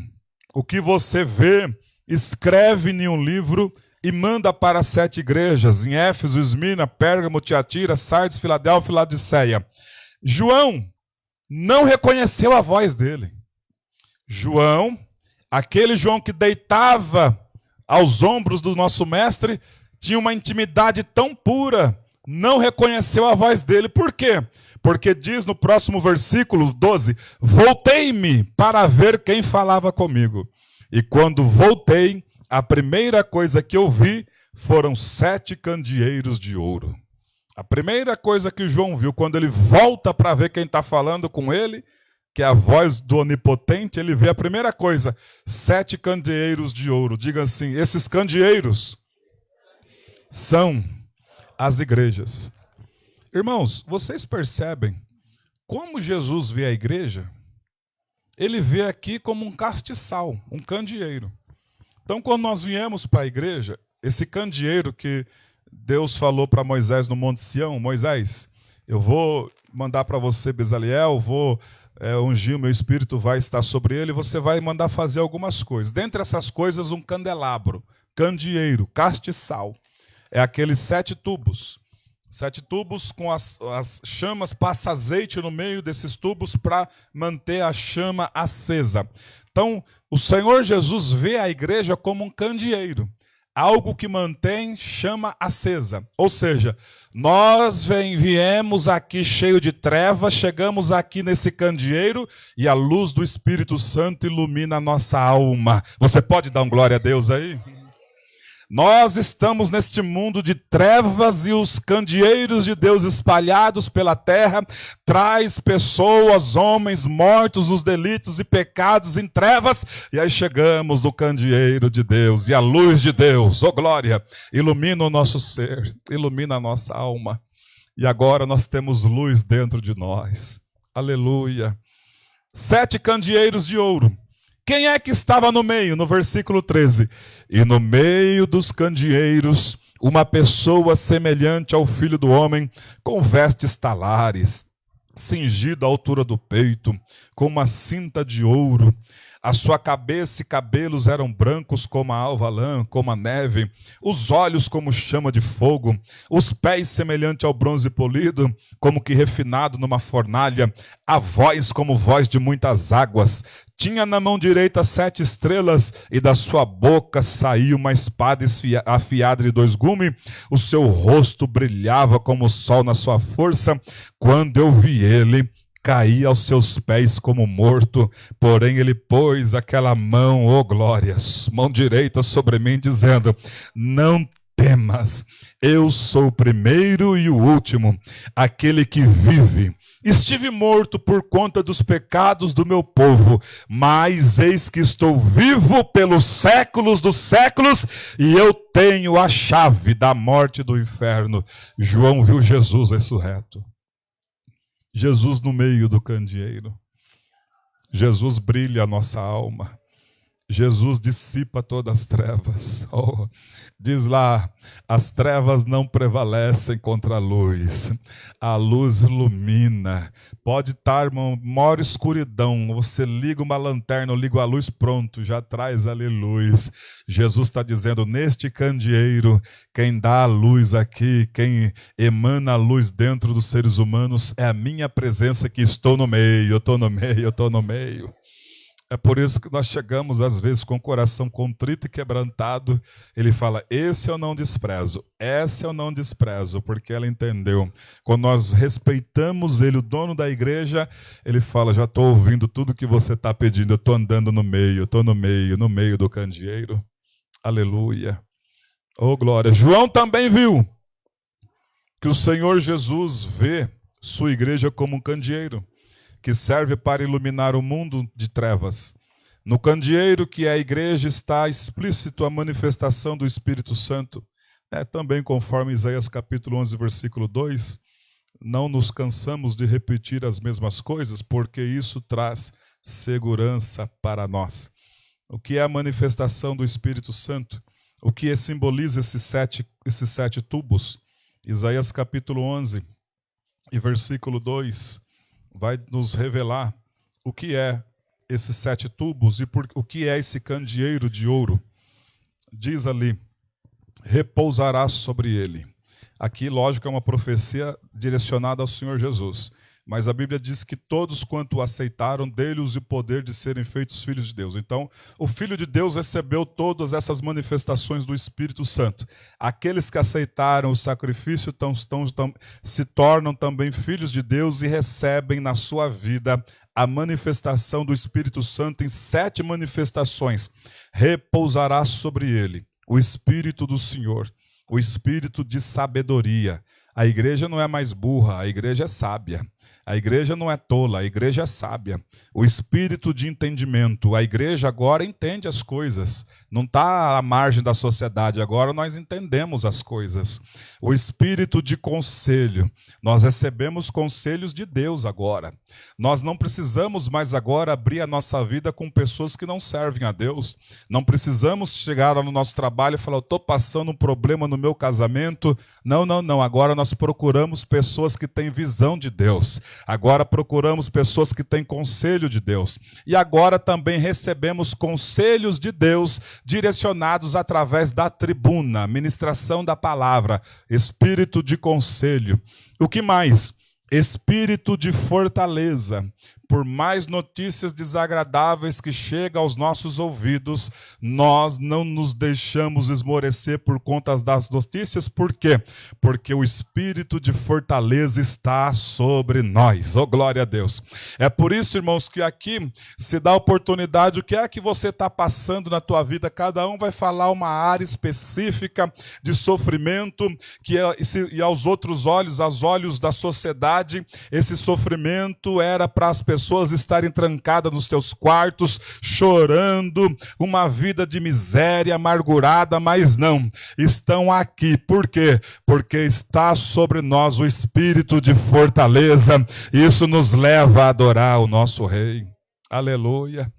o que você vê, escreve em um livro e manda para 7 igrejas, em Éfeso, Esmirna, Pérgamo, Tiatira, Sardes, Filadélfia e Laodiceia. João não reconheceu a voz dele. João, aquele João que deitava aos ombros do nosso mestre, tinha uma intimidade tão pura, não reconheceu a voz dele. Por quê? Porque diz no próximo versículo 12, voltei-me para ver quem falava comigo. E quando voltei, a primeira coisa que eu vi foram 7 candeeiros de ouro. A primeira coisa que João viu, quando ele volta para ver quem está falando com ele, que é a voz do Onipotente, ele vê a primeira coisa, 7 candeeiros de ouro. Diga assim, esses candeeiros são as igrejas. Irmãos, vocês percebem como Jesus vê a igreja? Ele vê aqui como um castiçal, um candeeiro. Então, quando nós viemos para a igreja, esse candeeiro que Deus falou para Moisés no Monte Sião, Moisés, eu vou mandar para você Bezaliel, vou ungir, o meu espírito vai estar sobre ele, você vai mandar fazer algumas coisas. Dentre essas coisas, um candelabro, candeeiro, castiçal. É aqueles 7 tubos. 7 tubos com as chamas, passa azeite no meio desses tubos para manter a chama acesa. Então, o Senhor Jesus vê a igreja como um candeeiro, algo que mantém chama acesa. Ou seja, nós viemos aqui cheio de trevas, chegamos aqui nesse candeeiro e a luz do Espírito Santo ilumina a nossa alma. Você pode dar um glória a Deus aí? Nós estamos neste mundo de trevas e os candeeiros de Deus espalhados pela terra traz pessoas, homens mortos nos delitos e pecados em trevas, e aí chegamos no candeeiro de Deus e a luz de Deus, oh glória, ilumina o nosso ser, ilumina a nossa alma, e agora nós temos luz dentro de nós, aleluia. 7 candeeiros de ouro. Quem é que estava no meio? No versículo 13. E no meio dos candeeiros, uma pessoa semelhante ao Filho do Homem, com vestes talares, cingido à altura do peito, com uma cinta de ouro. A sua cabeça e cabelos eram brancos como a alva lã, como a neve, os olhos como chama de fogo, os pés semelhante ao bronze polido, como que refinado numa fornalha, a voz como voz de muitas águas. Tinha na mão direita 7 estrelas, e da sua boca saía uma espada afiada de 2 gumes. O seu rosto brilhava como o sol na sua força. Quando eu vi ele, caí aos seus pés como morto, porém ele pôs aquela mão, oh glórias, mão direita sobre mim, dizendo: não temas, eu sou o primeiro e o último, aquele que vive. Estive morto por conta dos pecados do meu povo, mas eis que estou vivo pelos séculos dos séculos, e eu tenho a chave da morte e do inferno. João viu Jesus ressurreto. Jesus no meio do candeeiro. Jesus brilha a nossa alma. Jesus dissipa todas as trevas. Oh, diz lá, as trevas não prevalecem contra a luz ilumina. Pode estar uma maior escuridão, você liga uma lanterna, liga a luz, pronto, já traz ali luz. Jesus está dizendo, neste candeeiro, quem dá a luz aqui, quem emana a luz dentro dos seres humanos, é a minha presença que estou no meio, eu estou no meio, eu estou no meio. É por isso que nós chegamos, às vezes, com o coração contrito e quebrantado. Ele fala, esse eu não desprezo, essa eu não desprezo, porque ela entendeu. Quando nós respeitamos ele, o dono da igreja, ele fala, já estou ouvindo tudo que você está pedindo, eu estou andando no meio, eu estou no meio do candeeiro. Aleluia. Oh, glória. João também viu que o Senhor Jesus vê sua igreja como um candeeiro, que serve para iluminar o mundo de trevas. No candeeiro que é a igreja está explícito a manifestação do Espírito Santo. Também conforme Isaías capítulo 11, versículo 2, não nos cansamos de repetir as mesmas coisas, porque isso traz segurança para nós. O que é a manifestação do Espírito Santo? O que simboliza esses sete tubos? Isaías capítulo 11 e versículo 2 vai nos revelar o que é esses 7 tubos e o que é esse candeeiro de ouro. Diz ali, repousará sobre ele. Aqui, lógico, é uma profecia direcionada ao Senhor Jesus. Mas a Bíblia diz que todos quanto o aceitaram, dele-os o poder de serem feitos filhos de Deus. Então, o Filho de Deus recebeu todas essas manifestações do Espírito Santo. Aqueles que aceitaram o sacrifício se tornam também filhos de Deus e recebem na sua vida a manifestação do Espírito Santo em 7 manifestações. Repousará sobre ele o Espírito do Senhor, o Espírito de sabedoria. A igreja não é mais burra, a igreja é sábia. A igreja não é tola, a igreja é sábia. O espírito de entendimento, a igreja agora entende as coisas. Não está à margem da sociedade, agora nós entendemos as coisas. O espírito de conselho, nós recebemos conselhos de Deus agora. Nós não precisamos mais agora abrir a nossa vida com pessoas que não servem a Deus. Não precisamos chegar lá no nosso trabalho e falar, eu estou passando um problema no meu casamento. Não. Agora nós procuramos pessoas que têm visão de Deus. Agora procuramos pessoas que têm conselho de Deus. E agora também recebemos conselhos de Deus direcionados através da tribuna, ministração da palavra, espírito de conselho. O que mais? Espírito de fortaleza. Por mais notícias desagradáveis que chegam aos nossos ouvidos, nós não nos deixamos esmorecer por conta das notícias. Por quê? Porque o espírito de fortaleza está sobre nós. Oh, glória a Deus. É por isso, irmãos, que aqui se dá a oportunidade, o que é que você está passando na tua vida. Cada um vai falar uma área específica de sofrimento, e aos outros olhos, aos olhos da sociedade, esse sofrimento era para as pessoas estarem trancadas nos seus quartos, chorando, uma vida de miséria, amargurada, mas não, estão aqui. Por quê? Porque está sobre nós o espírito de fortaleza, isso nos leva a adorar o nosso Rei. Aleluia.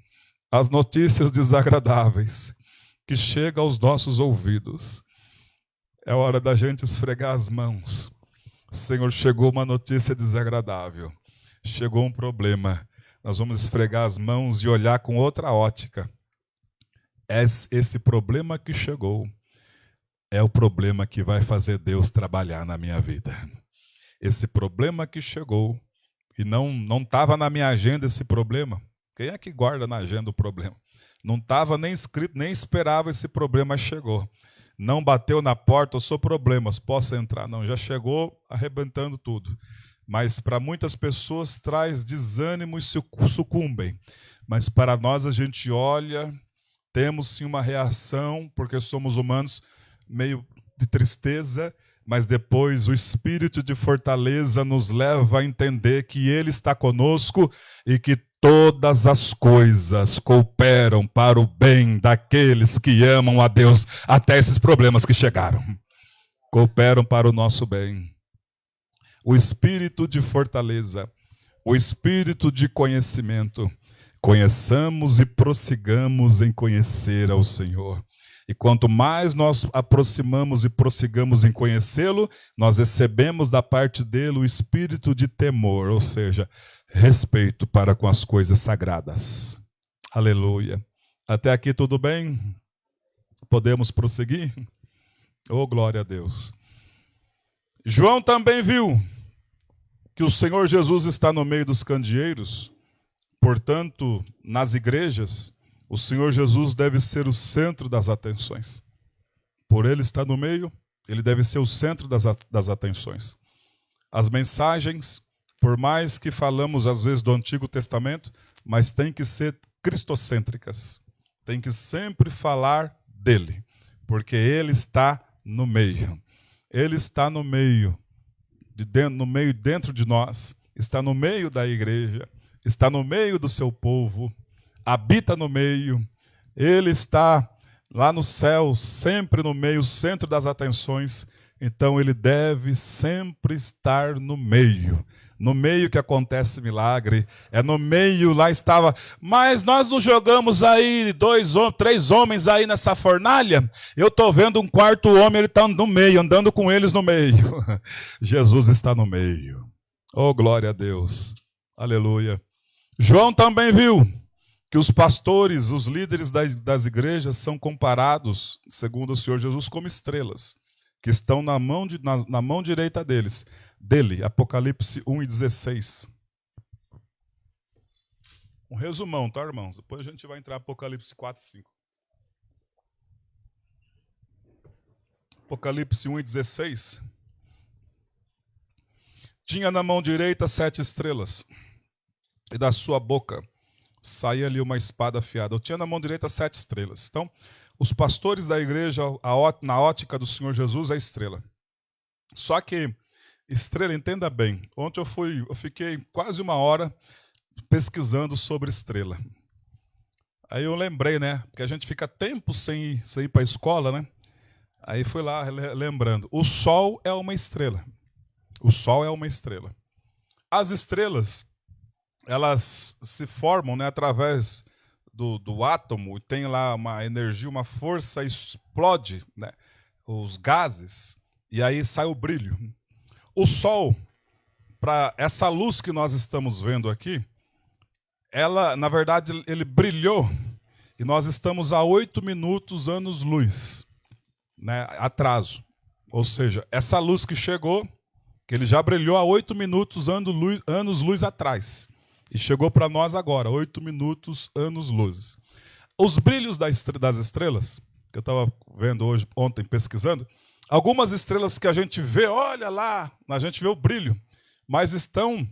As notícias desagradáveis que chegam aos nossos ouvidos, é hora da gente esfregar as mãos. Senhor, chegou uma notícia desagradável. chegou um problema. Nós vamos esfregar as mãos e olhar com outra ótica. Esse problema que chegou é o problema que vai fazer Deus trabalhar na minha vida. Esse problema que chegou, e não estava na minha agenda esse problema. Quem é que guarda na agenda o problema? Não estava nem escrito, nem esperava esse problema, mas chegou. Não bateu na porta, eu sou problemas, posso entrar? Não, já chegou arrebentando tudo. Mas para muitas pessoas traz desânimo e sucumbem. Mas para nós a gente olha, temos sim uma reação, porque somos humanos, meio de tristeza, mas depois o espírito de fortaleza nos leva a entender que Ele está conosco e que todas as coisas cooperam para o bem daqueles que amam a Deus, até esses problemas que chegaram. Cooperam para o nosso bem. O espírito de fortaleza, o espírito de conhecimento. Conheçamos e prossigamos em conhecer ao Senhor. E quanto mais nós aproximamos e prossigamos em conhecê-lo, nós recebemos da parte dele o espírito de temor, ou seja, respeito para com as coisas sagradas. Aleluia. Até aqui tudo bem? Podemos prosseguir? Oh, glória a Deus. João também viu que o Senhor Jesus está no meio dos candeeiros, portanto, nas igrejas, o Senhor Jesus deve ser o centro das atenções. Por Ele estar no meio, Ele deve ser o centro das atenções. As mensagens, por mais que falamos às vezes do Antigo Testamento, mas tem que ser cristocêntricas. Tem que sempre falar dele, porque Ele está no meio. Ele está no meio, dentro de nós, está no meio da igreja, está no meio do seu povo, habita no meio, Ele está lá no céu, sempre no meio, centro das atenções, então Ele deve sempre estar no meio que acontece milagre, é no meio, lá estava, mas nós não jogamos aí 3 homens aí nessa fornalha, eu estou vendo um quarto homem, ele está no meio, andando com eles no meio, Jesus está no meio, oh glória a Deus, aleluia. João também viu que os pastores, os líderes das igrejas são comparados, segundo o Senhor Jesus, como estrelas, que estão na mão direita dele, Apocalipse 1:16. Um resumão, tá, irmãos? Depois a gente vai entrar em Apocalipse 4:5. Apocalipse 1:16. Tinha na mão direita 7 estrelas, e da sua boca saía ali uma espada afiada. Eu tinha na mão direita 7 estrelas. Então, os pastores da igreja, na ótica do Senhor Jesus, é estrela. Só que estrela, entenda bem, ontem eu fiquei quase 1 hora pesquisando sobre estrela. Aí eu lembrei, né, porque a gente fica tempo sem ir para a escola, né? Aí fui lá lembrando, o Sol é uma estrela. O Sol é uma estrela. As estrelas, elas se formam, né, através do átomo, e tem lá uma energia, uma força, explode, né, os gases, e aí sai o brilho. O Sol, para essa luz que nós estamos vendo aqui, ela, na verdade, ele brilhou, e nós estamos a 8 minutos, anos-luz, né, atraso. Ou seja, essa luz que chegou, que ele já brilhou a 8 minutos, anos-luz atrás. E chegou para nós agora, 8 minutos, anos-luz. Os brilhos das estrelas, que eu estava vendo ontem, pesquisando, algumas estrelas que a gente vê, olha lá, a gente vê o brilho, mas estão,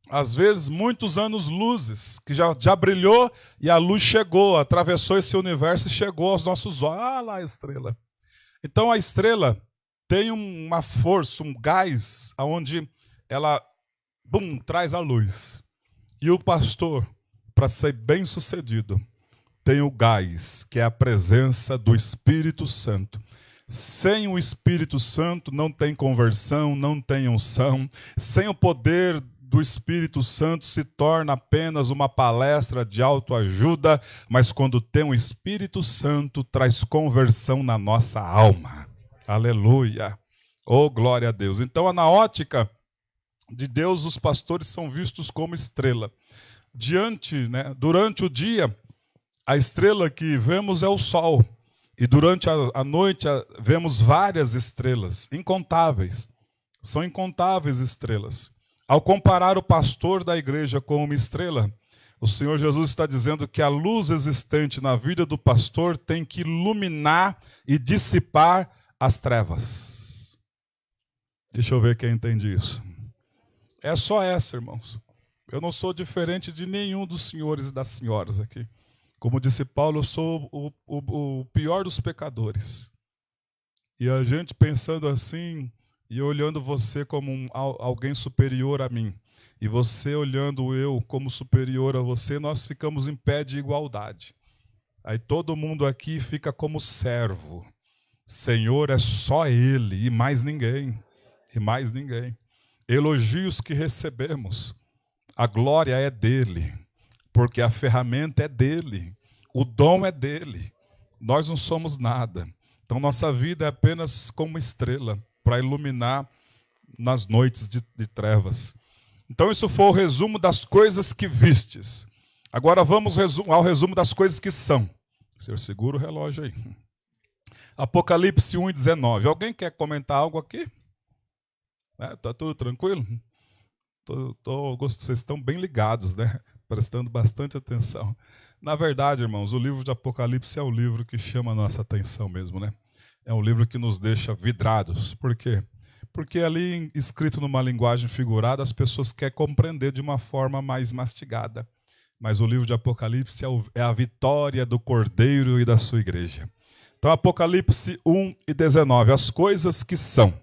às vezes, muitos anos-luzes, que já brilhou e a luz chegou, atravessou esse universo e chegou aos nossos olhos. Ah lá a estrela. Então a estrela tem uma força, um gás, onde ela traz a luz. E o pastor, para ser bem sucedido, tem o gás, que é a presença do Espírito Santo. Sem o Espírito Santo não tem conversão, não tem unção. Sem o poder do Espírito Santo se torna apenas uma palestra de autoajuda, mas quando tem o Espírito Santo traz conversão na nossa alma. Aleluia! Oh, glória a Deus! Então, na ótica de Deus, os pastores são vistos como estrela. Durante o dia, a estrela que vemos é o sol. E durante a noite vemos várias estrelas, incontáveis. São incontáveis estrelas. Ao comparar o pastor da igreja com uma estrela, o Senhor Jesus está dizendo que a luz existente na vida do pastor tem que iluminar e dissipar as trevas. Deixa eu ver quem entende isso. É só essa, irmãos. Eu não sou diferente de nenhum dos senhores e das senhoras aqui. Como disse Paulo, eu sou o pior dos pecadores. E a gente pensando assim e olhando você como alguém superior a mim, e você olhando eu como superior a você, nós ficamos em pé de igualdade. Aí todo mundo aqui fica como servo. Senhor é só Ele e mais ninguém. E mais ninguém. Elogios que recebemos, a glória é dele, porque a ferramenta é dele, o dom é dele. Nós não somos nada. Então nossa vida é apenas como estrela para iluminar nas noites de trevas. Então isso foi o resumo das coisas que vistes. Agora vamos ao resumo das coisas que são. Senhor, segura o relógio aí. Apocalipse 1:19. Alguém quer comentar algo aqui? Tá tudo tranquilo? Vocês estão bem ligados, né? Prestando bastante atenção. Na verdade, irmãos, o livro de Apocalipse é o livro que chama a nossa atenção mesmo, né? É um livro que nos deixa vidrados. Por quê? Porque ali, escrito numa linguagem figurada, as pessoas querem compreender de uma forma mais mastigada. Mas o livro de Apocalipse é a vitória do Cordeiro e da sua igreja. Então, Apocalipse 1:19, as coisas que são.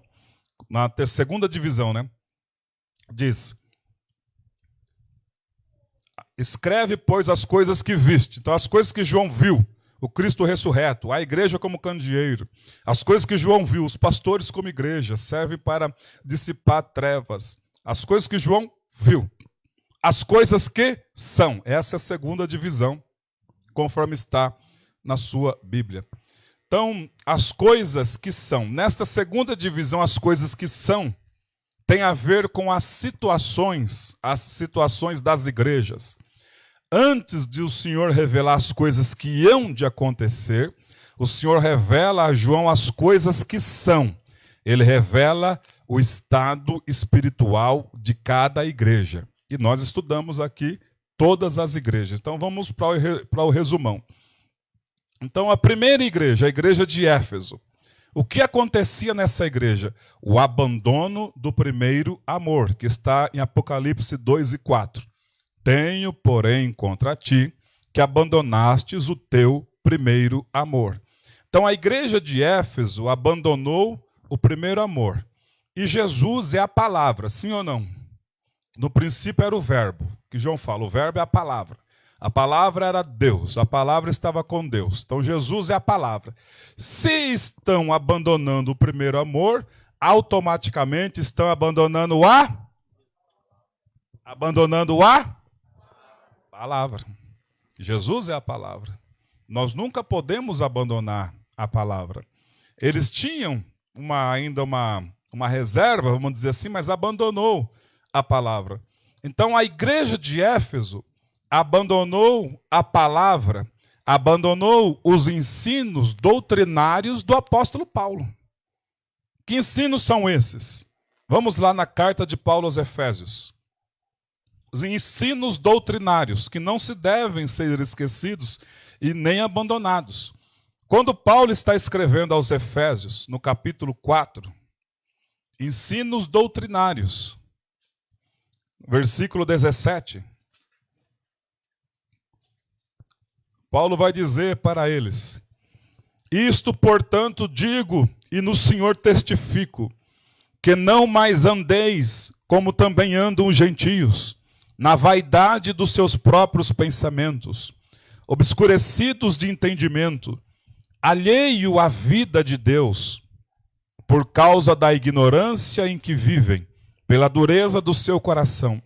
Na segunda divisão, né? Diz: escreve, pois, as coisas que viste. Então, as coisas que João viu, o Cristo ressurreto, a igreja como candeeiro, as coisas que João viu, os pastores como igreja, servem para dissipar trevas. As coisas que João viu, as coisas que são. Essa é a segunda divisão, conforme está na sua Bíblia. Então, as coisas que são. Nesta segunda divisão, as coisas que são, tem a ver com as situações das igrejas. Antes de o Senhor revelar as coisas que hão de acontecer, o Senhor revela a João as coisas que são. Ele revela o estado espiritual de cada igreja. E nós estudamos aqui todas as igrejas. Então vamos para o resumão. Então a primeira igreja, a igreja de Éfeso. O que acontecia nessa igreja? O abandono do primeiro amor, que está em Apocalipse 2:4. Tenho, porém, contra ti, que abandonastes o teu primeiro amor. Então a igreja de Éfeso abandonou o primeiro amor. E Jesus é a palavra, sim ou não? No princípio era o verbo, que João fala, o verbo é a palavra. A palavra era Deus, a palavra estava com Deus. Então Jesus é a palavra. Se estão abandonando o primeiro amor, automaticamente estão abandonando a palavra. Jesus é a palavra. Nós nunca podemos abandonar a palavra. Eles tinham ainda uma reserva, vamos dizer assim, mas abandonou a palavra. Então a igreja de Éfeso abandonou a palavra, abandonou os ensinos doutrinários do apóstolo Paulo. Que ensinos são esses? Vamos lá na carta de Paulo aos Efésios. Os ensinos doutrinários, que não se devem ser esquecidos e nem abandonados. Quando Paulo está escrevendo aos Efésios, no capítulo 4, ensinos doutrinários, versículo 17, Paulo vai dizer para eles: isto, portanto, digo e no Senhor testifico, que não mais andeis como também andam os gentios, na vaidade dos seus próprios pensamentos, obscurecidos de entendimento, alheio à vida de Deus, por causa da ignorância em que vivem, pela dureza do seu coração,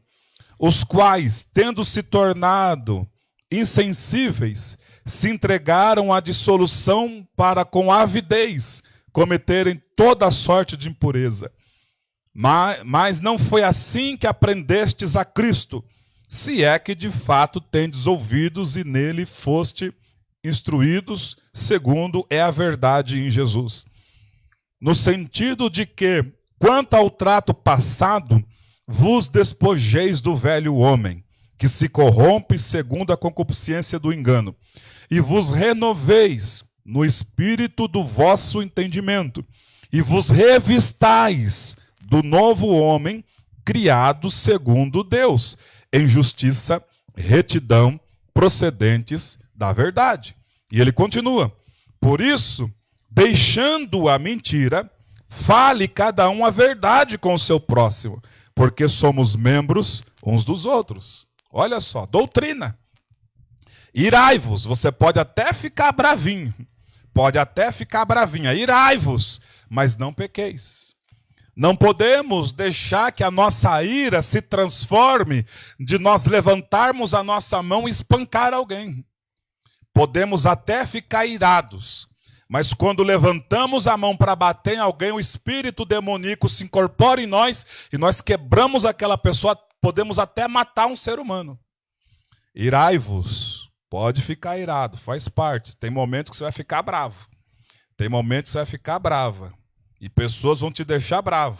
os quais, tendo se tornado insensíveis, se entregaram à dissolução para com avidez cometerem toda sorte de impureza. Mas não foi assim que aprendestes a Cristo, se é que de fato tendes ouvidos e nele foste instruídos, segundo é a verdade em Jesus. No sentido de que, quanto ao trato passado, vos despojeis do velho homem, que se corrompe segundo a concupiscência do engano, e vos renoveis no espírito do vosso entendimento, e vos revistais do novo homem, criado segundo Deus, em justiça, retidão, procedentes da verdade. E ele continua: por isso, deixando a mentira, fale cada um a verdade com o seu próximo, porque somos membros uns dos outros. Olha só, doutrina. Irai-vos, você pode até ficar bravinho, pode até ficar bravinha, irai-vos, mas não pequeis. Não podemos deixar que a nossa ira se transforme de nós levantarmos a nossa mão e espancar alguém. Podemos até ficar irados, mas quando levantamos a mão para bater em alguém, o espírito demoníaco se incorpora em nós e nós quebramos aquela pessoa, podemos até matar um ser humano. Irai-vos, pode ficar irado, faz parte. Tem momentos que você vai ficar bravo, tem momentos que você vai ficar brava. E pessoas vão te deixar bravo,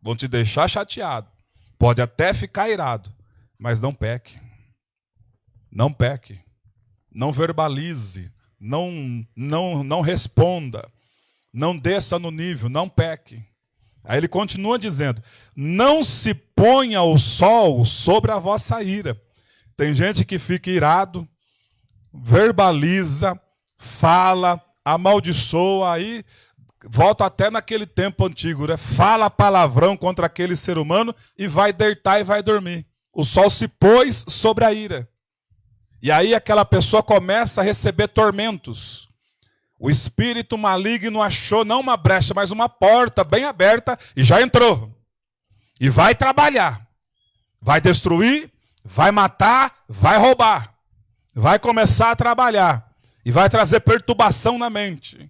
vão te deixar chateado. Pode até ficar irado, mas não peque. Não peque. Não verbalize. Não responda. Não desça no nível, não peque. Aí ele continua dizendo: não se ponha o sol sobre a vossa ira. Tem gente que fica irado, verbaliza, fala, amaldiçoa, aí volta até naquele tempo antigo, né? Fala palavrão contra aquele ser humano e vai deitar e vai dormir. O sol se pôs sobre a ira. E aí aquela pessoa começa a receber tormentos. O espírito maligno achou não uma brecha, mas uma porta bem aberta e já entrou. E vai trabalhar. Vai destruir, vai matar, vai roubar. Vai começar a trabalhar. E vai trazer perturbação na mente.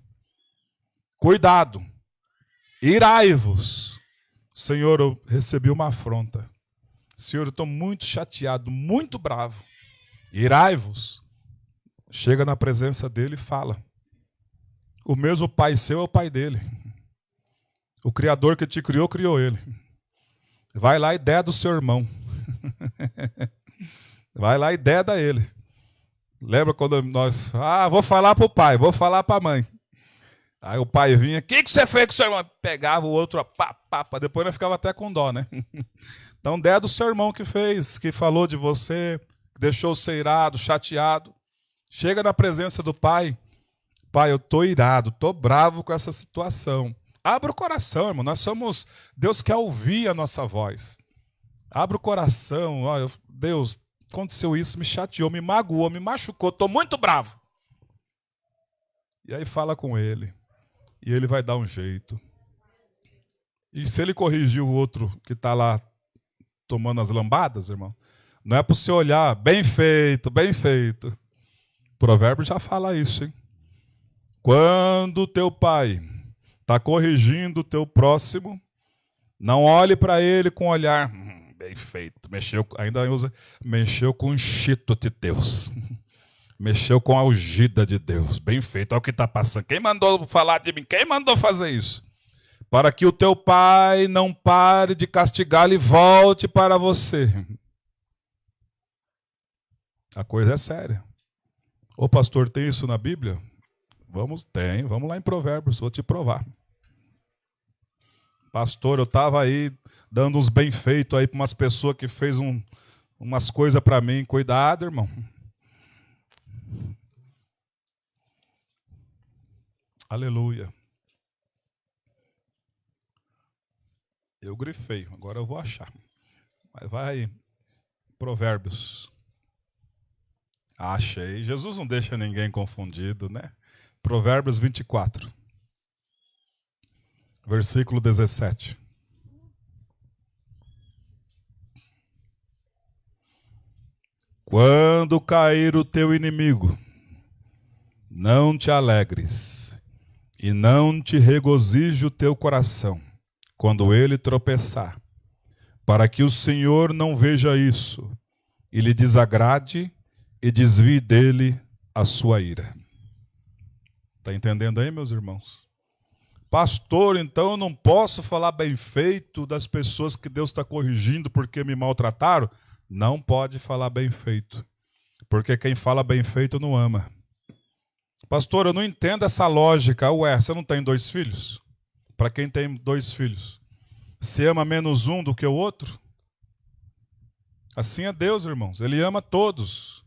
Cuidado, irai-vos. Senhor, eu recebi uma afronta. Senhor, eu estou muito chateado, muito bravo. Irai-vos. Chega na presença dele e fala. O mesmo pai seu é o pai dele. O Criador que te criou, criou ele. Vai lá e deda o seu irmão. Vai lá e deda ele. Lembra quando nós... vou falar para o pai, vou falar para a mãe. Aí o pai vinha, o que você fez com o seu irmão? Pegava o outro, depois nós ficava até com dó, né? Então, dé do seu irmão que fez, que falou de você, que deixou você irado, chateado. Chega na presença do pai. Pai, eu estou irado, estou bravo com essa situação. Abra o coração, irmão. Deus quer ouvir a nossa voz. Abra o coração. Deus, aconteceu isso, me chateou, me magoou, me machucou, estou muito bravo. E aí fala com ele. E ele vai dar um jeito. E se ele corrigir o outro que está lá tomando as lambadas, irmão, não é para você olhar, bem feito, bem feito. O provérbio já fala isso, hein? Quando o teu pai está corrigindo o teu próximo, não olhe para ele com olhar, bem feito, mexeu com o chito de Deus. Mexeu com a ungida de Deus. Bem feito. Olha o que está passando. Quem mandou falar de mim? Quem mandou fazer isso? Para que o teu pai não pare de castigá-lo e volte para você. A coisa é séria. Ô pastor, tem isso na Bíblia? Tem. Vamos lá em Provérbios, vou te provar. Pastor, eu estava aí dando uns bem feitos aí para umas pessoas que fez umas coisas para mim. Cuidado, irmão. Aleluia. Eu grifei, agora eu vou achar. Mas vai aí. Provérbios. Achei. Jesus não deixa ninguém confundido, né? Provérbios 24. Versículo 17. Quando cair o teu inimigo, não te alegres, e não te regozije o teu coração, quando ele tropeçar, para que o Senhor não veja isso e lhe desagrade e desvie dele a sua ira. Está entendendo aí, meus irmãos? Pastor, então eu não posso falar bem feito das pessoas que Deus está corrigindo porque me maltrataram? Não pode falar bem feito, porque quem fala bem feito não ama. Pastor, eu não entendo essa lógica. Ué, você não tem 2 filhos? Para quem tem 2 filhos, se ama menos um do que o outro? Assim é Deus, irmãos. Ele ama todos.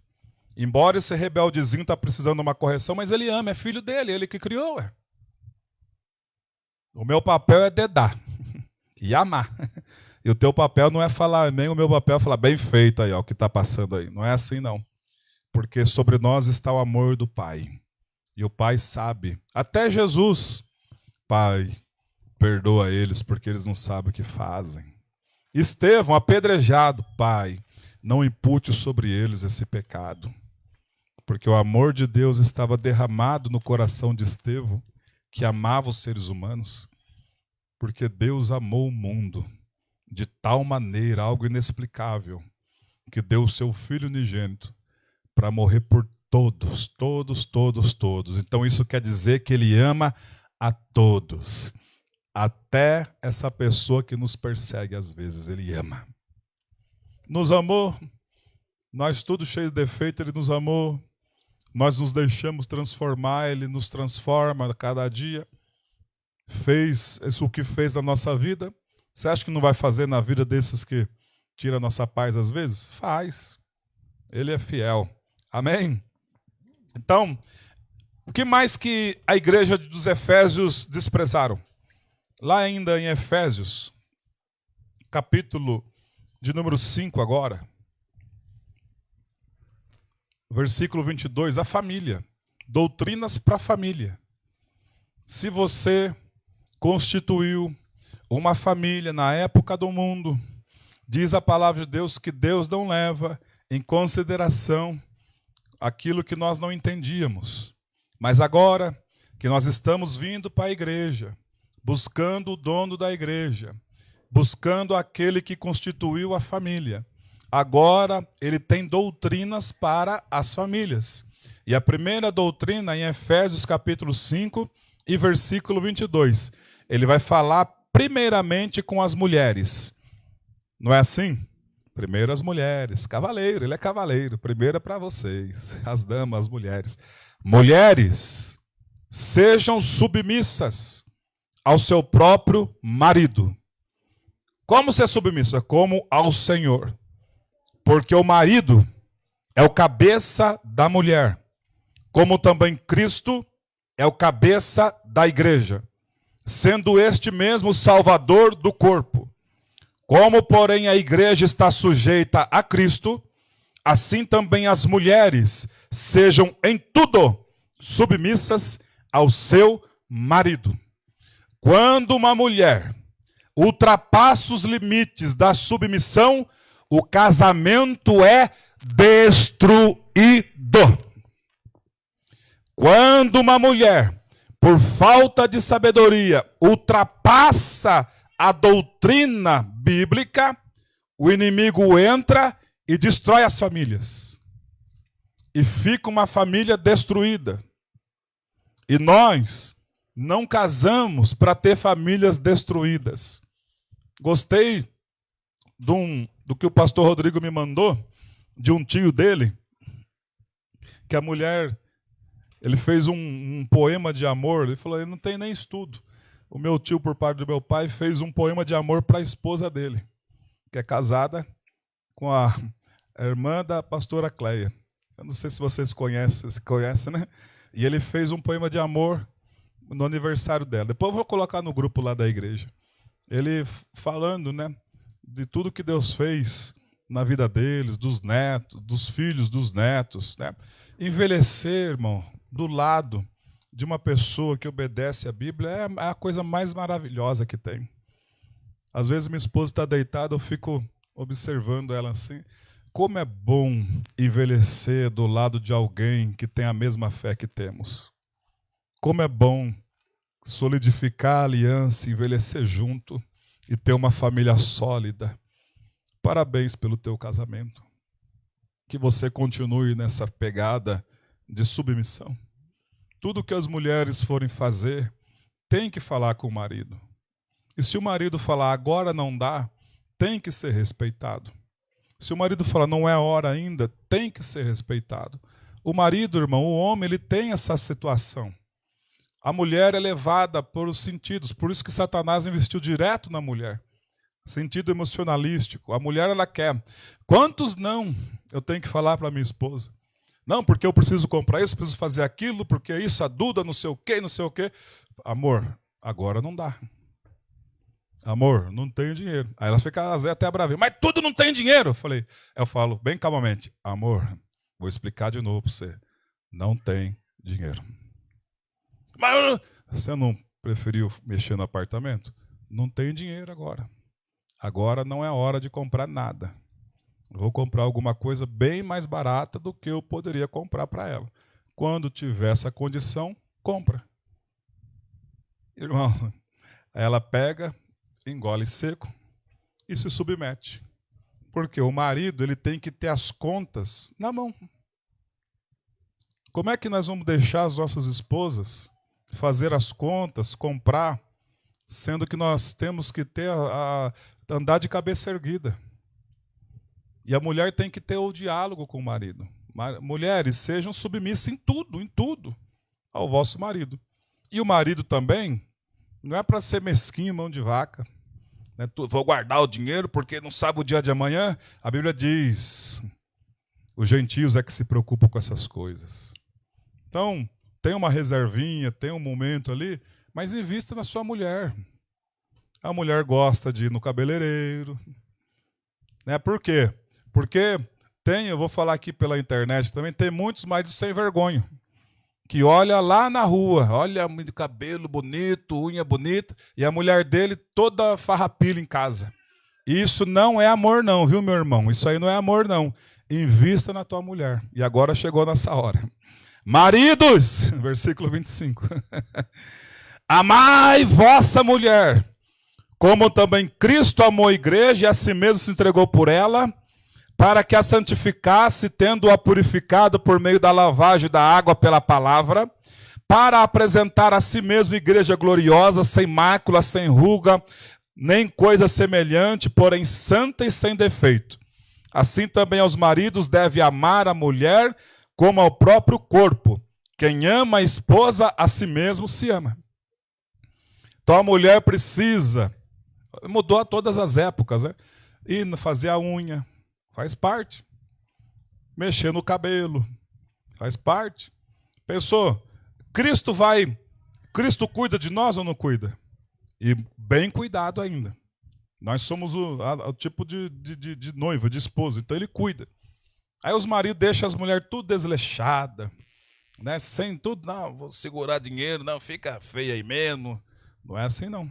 Embora esse rebeldezinho está precisando de uma correção, mas ele ama, é filho dele, ele que criou. Ué. O meu papel é dedar e amar. E o teu papel não é falar amém, o meu papel é falar bem feito aí, ó, o que está passando aí. Não é assim, não. Porque sobre nós está o amor do Pai. E o Pai sabe. Até Jesus, Pai, perdoa eles porque eles não sabem o que fazem. Estevão, apedrejado, Pai, não impute sobre eles esse pecado. Porque o amor de Deus estava derramado no coração de Estevão, que amava os seres humanos, porque Deus amou o mundo de tal maneira, algo inexplicável, que deu o seu Filho unigênito para morrer por todos, todos, todos, todos. Então isso quer dizer que ele ama a todos, até essa pessoa que nos persegue às vezes, ele ama. Nos amou, nós tudo cheio de defeito, ele nos amou. Nós nos deixamos transformar, ele nos transforma a cada dia. Fez isso, o que fez na nossa vida. Você acha que não vai fazer na vida desses que tira a nossa paz às vezes? Faz. Ele é fiel. Amém? Então, o que mais que a igreja dos Efésios desprezaram? Lá ainda em Efésios, capítulo de número 5 agora. Versículo 22, a família. Doutrinas para a família. Se você constituiu uma família na época do mundo, diz a palavra de Deus que Deus não leva em consideração aquilo que nós não entendíamos. Mas agora que nós estamos vindo para a igreja, buscando o dono da igreja, buscando aquele que constituiu a família, agora ele tem doutrinas para as famílias. E a primeira doutrina em Efésios capítulo 5 e versículo 22. Ele vai falar primeiramente com as mulheres. Não é assim? Primeiro as mulheres. Cavaleiro, ele é cavaleiro. Primeiro é para vocês, as damas, as mulheres. Mulheres, sejam submissas ao seu próprio marido. Como ser submisso? Como ao Senhor. Porque o marido é o cabeça da mulher, como também Cristo é o cabeça da igreja, sendo este mesmo o salvador do corpo. Como, porém, a igreja está sujeita a Cristo, assim também as mulheres sejam em tudo submissas ao seu marido. Quando uma mulher ultrapassa os limites da submissão, o casamento é destruído. Quando uma mulher, por falta de sabedoria, ultrapassa a doutrina bíblica, o inimigo entra e destrói as famílias. E fica uma família destruída. E nós não casamos para ter famílias destruídas. Gostei do que o pastor Rodrigo me mandou, de um tio dele, que a mulher, ele fez um poema de amor, ele falou, ele não tem nem estudo. O meu tio, por parte do meu pai, fez um poema de amor para a esposa dele, que é casada com a irmã da pastora Cleia. Eu não sei se vocês conhecem, né? E ele fez um poema de amor no aniversário dela. Depois eu vou colocar no grupo lá da igreja. Ele falando, né, de tudo que Deus fez na vida deles, dos netos, dos filhos dos netos, né? Envelhecer, irmão, do lado de uma pessoa que obedece à Bíblia é a coisa mais maravilhosa que tem. Às vezes minha esposa está deitada, eu fico observando ela assim. Como é bom envelhecer do lado de alguém que tem a mesma fé que temos. Como é bom solidificar a aliança, envelhecer junto. e ter uma família sólida. Parabéns pelo teu casamento. Que você continue nessa pegada de submissão. Tudo que as mulheres forem fazer, tem que falar com o marido. E se o marido falar agora não dá, tem que ser respeitado. Se o marido falar não é hora ainda, tem que ser respeitado. O marido, irmão, o homem, ele tem essa situação. A mulher é levada por os sentidos, por isso que Satanás investiu direto na mulher. Sentido emocionalístico. A mulher, ela quer. Quantos não eu tenho que falar para minha esposa? Não, porque eu preciso comprar isso, preciso fazer aquilo, porque isso, a Duda, não sei o quê, não sei o quê. Amor, agora não dá. Amor, não tenho dinheiro. Aí ela fica às vezes até bravinha. Mas tudo não tem dinheiro. Eu falo bem calmamente. Amor, vou explicar de novo para você. Não tem dinheiro. Mas você não preferiu mexer no apartamento? Não tem dinheiro agora. Agora não é hora de comprar nada. Vou comprar alguma coisa bem mais barata do que eu poderia comprar para ela. Quando tiver essa condição, compra. Irmão, ela pega, engole seco e se submete. Porque o marido, ele tem que ter as contas na mão. Como é que nós vamos deixar as nossas esposas fazer as contas, comprar, sendo que nós temos que ter andar de cabeça erguida? E a mulher tem que ter o diálogo com o marido. Mulheres, sejam submissas em tudo, ao vosso marido. E o marido também, não é para ser mesquinho, mão de vaca. Né? Vou guardar o dinheiro porque não sabe o dia de amanhã. A Bíblia diz, os gentios é que se preocupam com essas coisas. Então, tem uma reservinha, tem um momento ali, mas invista na sua mulher. A mulher gosta de ir no cabeleireiro. Né? Por quê? Porque eu vou falar aqui pela internet também, tem muitos maridos sem vergonha, que olha lá na rua, olha o cabelo bonito, unha bonita, e a mulher dele toda farrapilha em casa. Isso não é amor não, viu, meu irmão? Isso aí não é amor não. Invista na tua mulher. E agora chegou nessa hora. Maridos, versículo 25. Amai vossa mulher, como também Cristo amou a igreja e a si mesmo se entregou por ela, para que a santificasse, tendo-a purificado por meio da lavagem da água pela palavra, para apresentar a si mesmo igreja gloriosa, sem mácula, sem ruga, nem coisa semelhante, porém santa e sem defeito. Assim também aos maridos deve amar a mulher como ao próprio corpo. Quem ama a esposa, a si mesmo se ama. Então a mulher precisa, mudou a todas as épocas, né? Ir fazer a unha, faz parte. Mexer no cabelo, faz parte. Pensou, Cristo cuida de nós ou não cuida? E bem cuidado ainda. Nós somos o tipo de noiva, de esposa, então ele cuida. Aí os maridos deixam as mulheres tudo desleixada, né? Sem tudo, não, vou segurar dinheiro, não, fica feia aí mesmo. Não é assim não.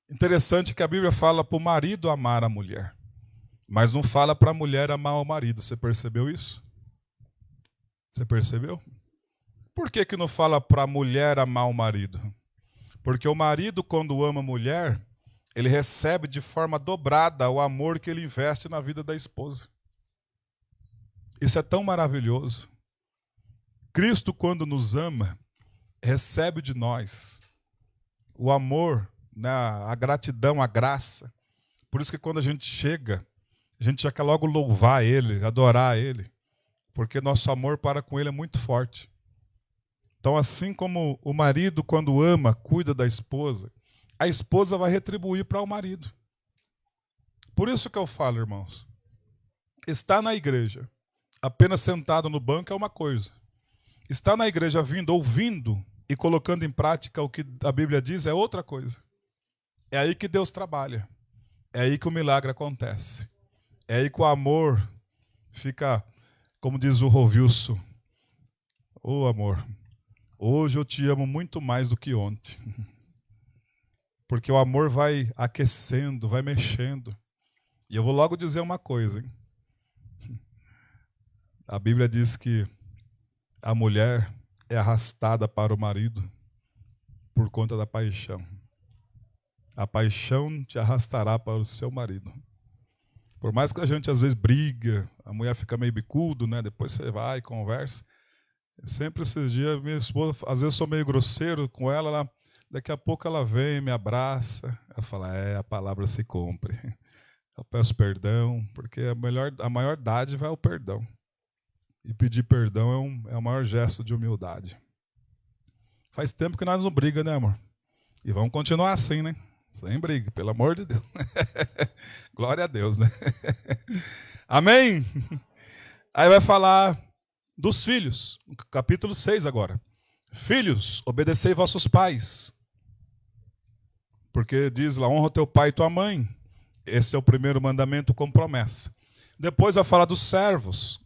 Interessante que a Bíblia fala para o marido amar a mulher, mas não fala para a mulher amar o marido. Você percebeu isso? Você percebeu? Por que não fala para a mulher amar o marido? Porque o marido, quando ama a mulher, ele recebe de forma dobrada o amor que ele investe na vida da esposa. Isso é tão maravilhoso. Cristo, quando nos ama, recebe de nós o amor, né, a gratidão, a graça. Por isso que quando a gente chega, a gente já quer logo louvar Ele, adorar Ele, porque nosso amor para com Ele é muito forte. Então, assim como o marido, quando ama, cuida da esposa, a esposa vai retribuir para o marido. Por isso que eu falo, irmãos, estar na igreja, apenas sentado no banco é uma coisa. Estar na igreja ouvindo e colocando em prática o que a Bíblia diz é outra coisa. É aí que Deus trabalha. É aí que o milagre acontece. É aí que o amor fica, como diz o Rovilson, ô amor, hoje eu te amo muito mais do que ontem. Porque o amor vai aquecendo, vai mexendo. E eu vou logo dizer uma coisa, hein? A Bíblia diz que a mulher é arrastada para o marido por conta da paixão. a paixão te arrastará para o seu marido. Por mais que a gente às vezes briga, a mulher fica meio bicudo, né? Depois você vai e conversa. Sempre esses dias, minha esposa, às vezes eu sou meio grosseiro com ela, daqui a pouco ela vem, me abraça, ela fala, a palavra se cumpre. Eu peço perdão, porque a maior dádiva é o perdão. E pedir perdão é o maior gesto de humildade. Faz tempo que nós não brigamos, né, amor? E vamos continuar assim, né? Sem briga, pelo amor de Deus. Glória a Deus, né? Amém? Aí vai falar dos filhos, capítulo 6 agora. Filhos, obedecei vossos pais. Porque diz lá, honra teu pai e tua mãe. Esse é o primeiro mandamento com promessa. Depois vai falar dos servos,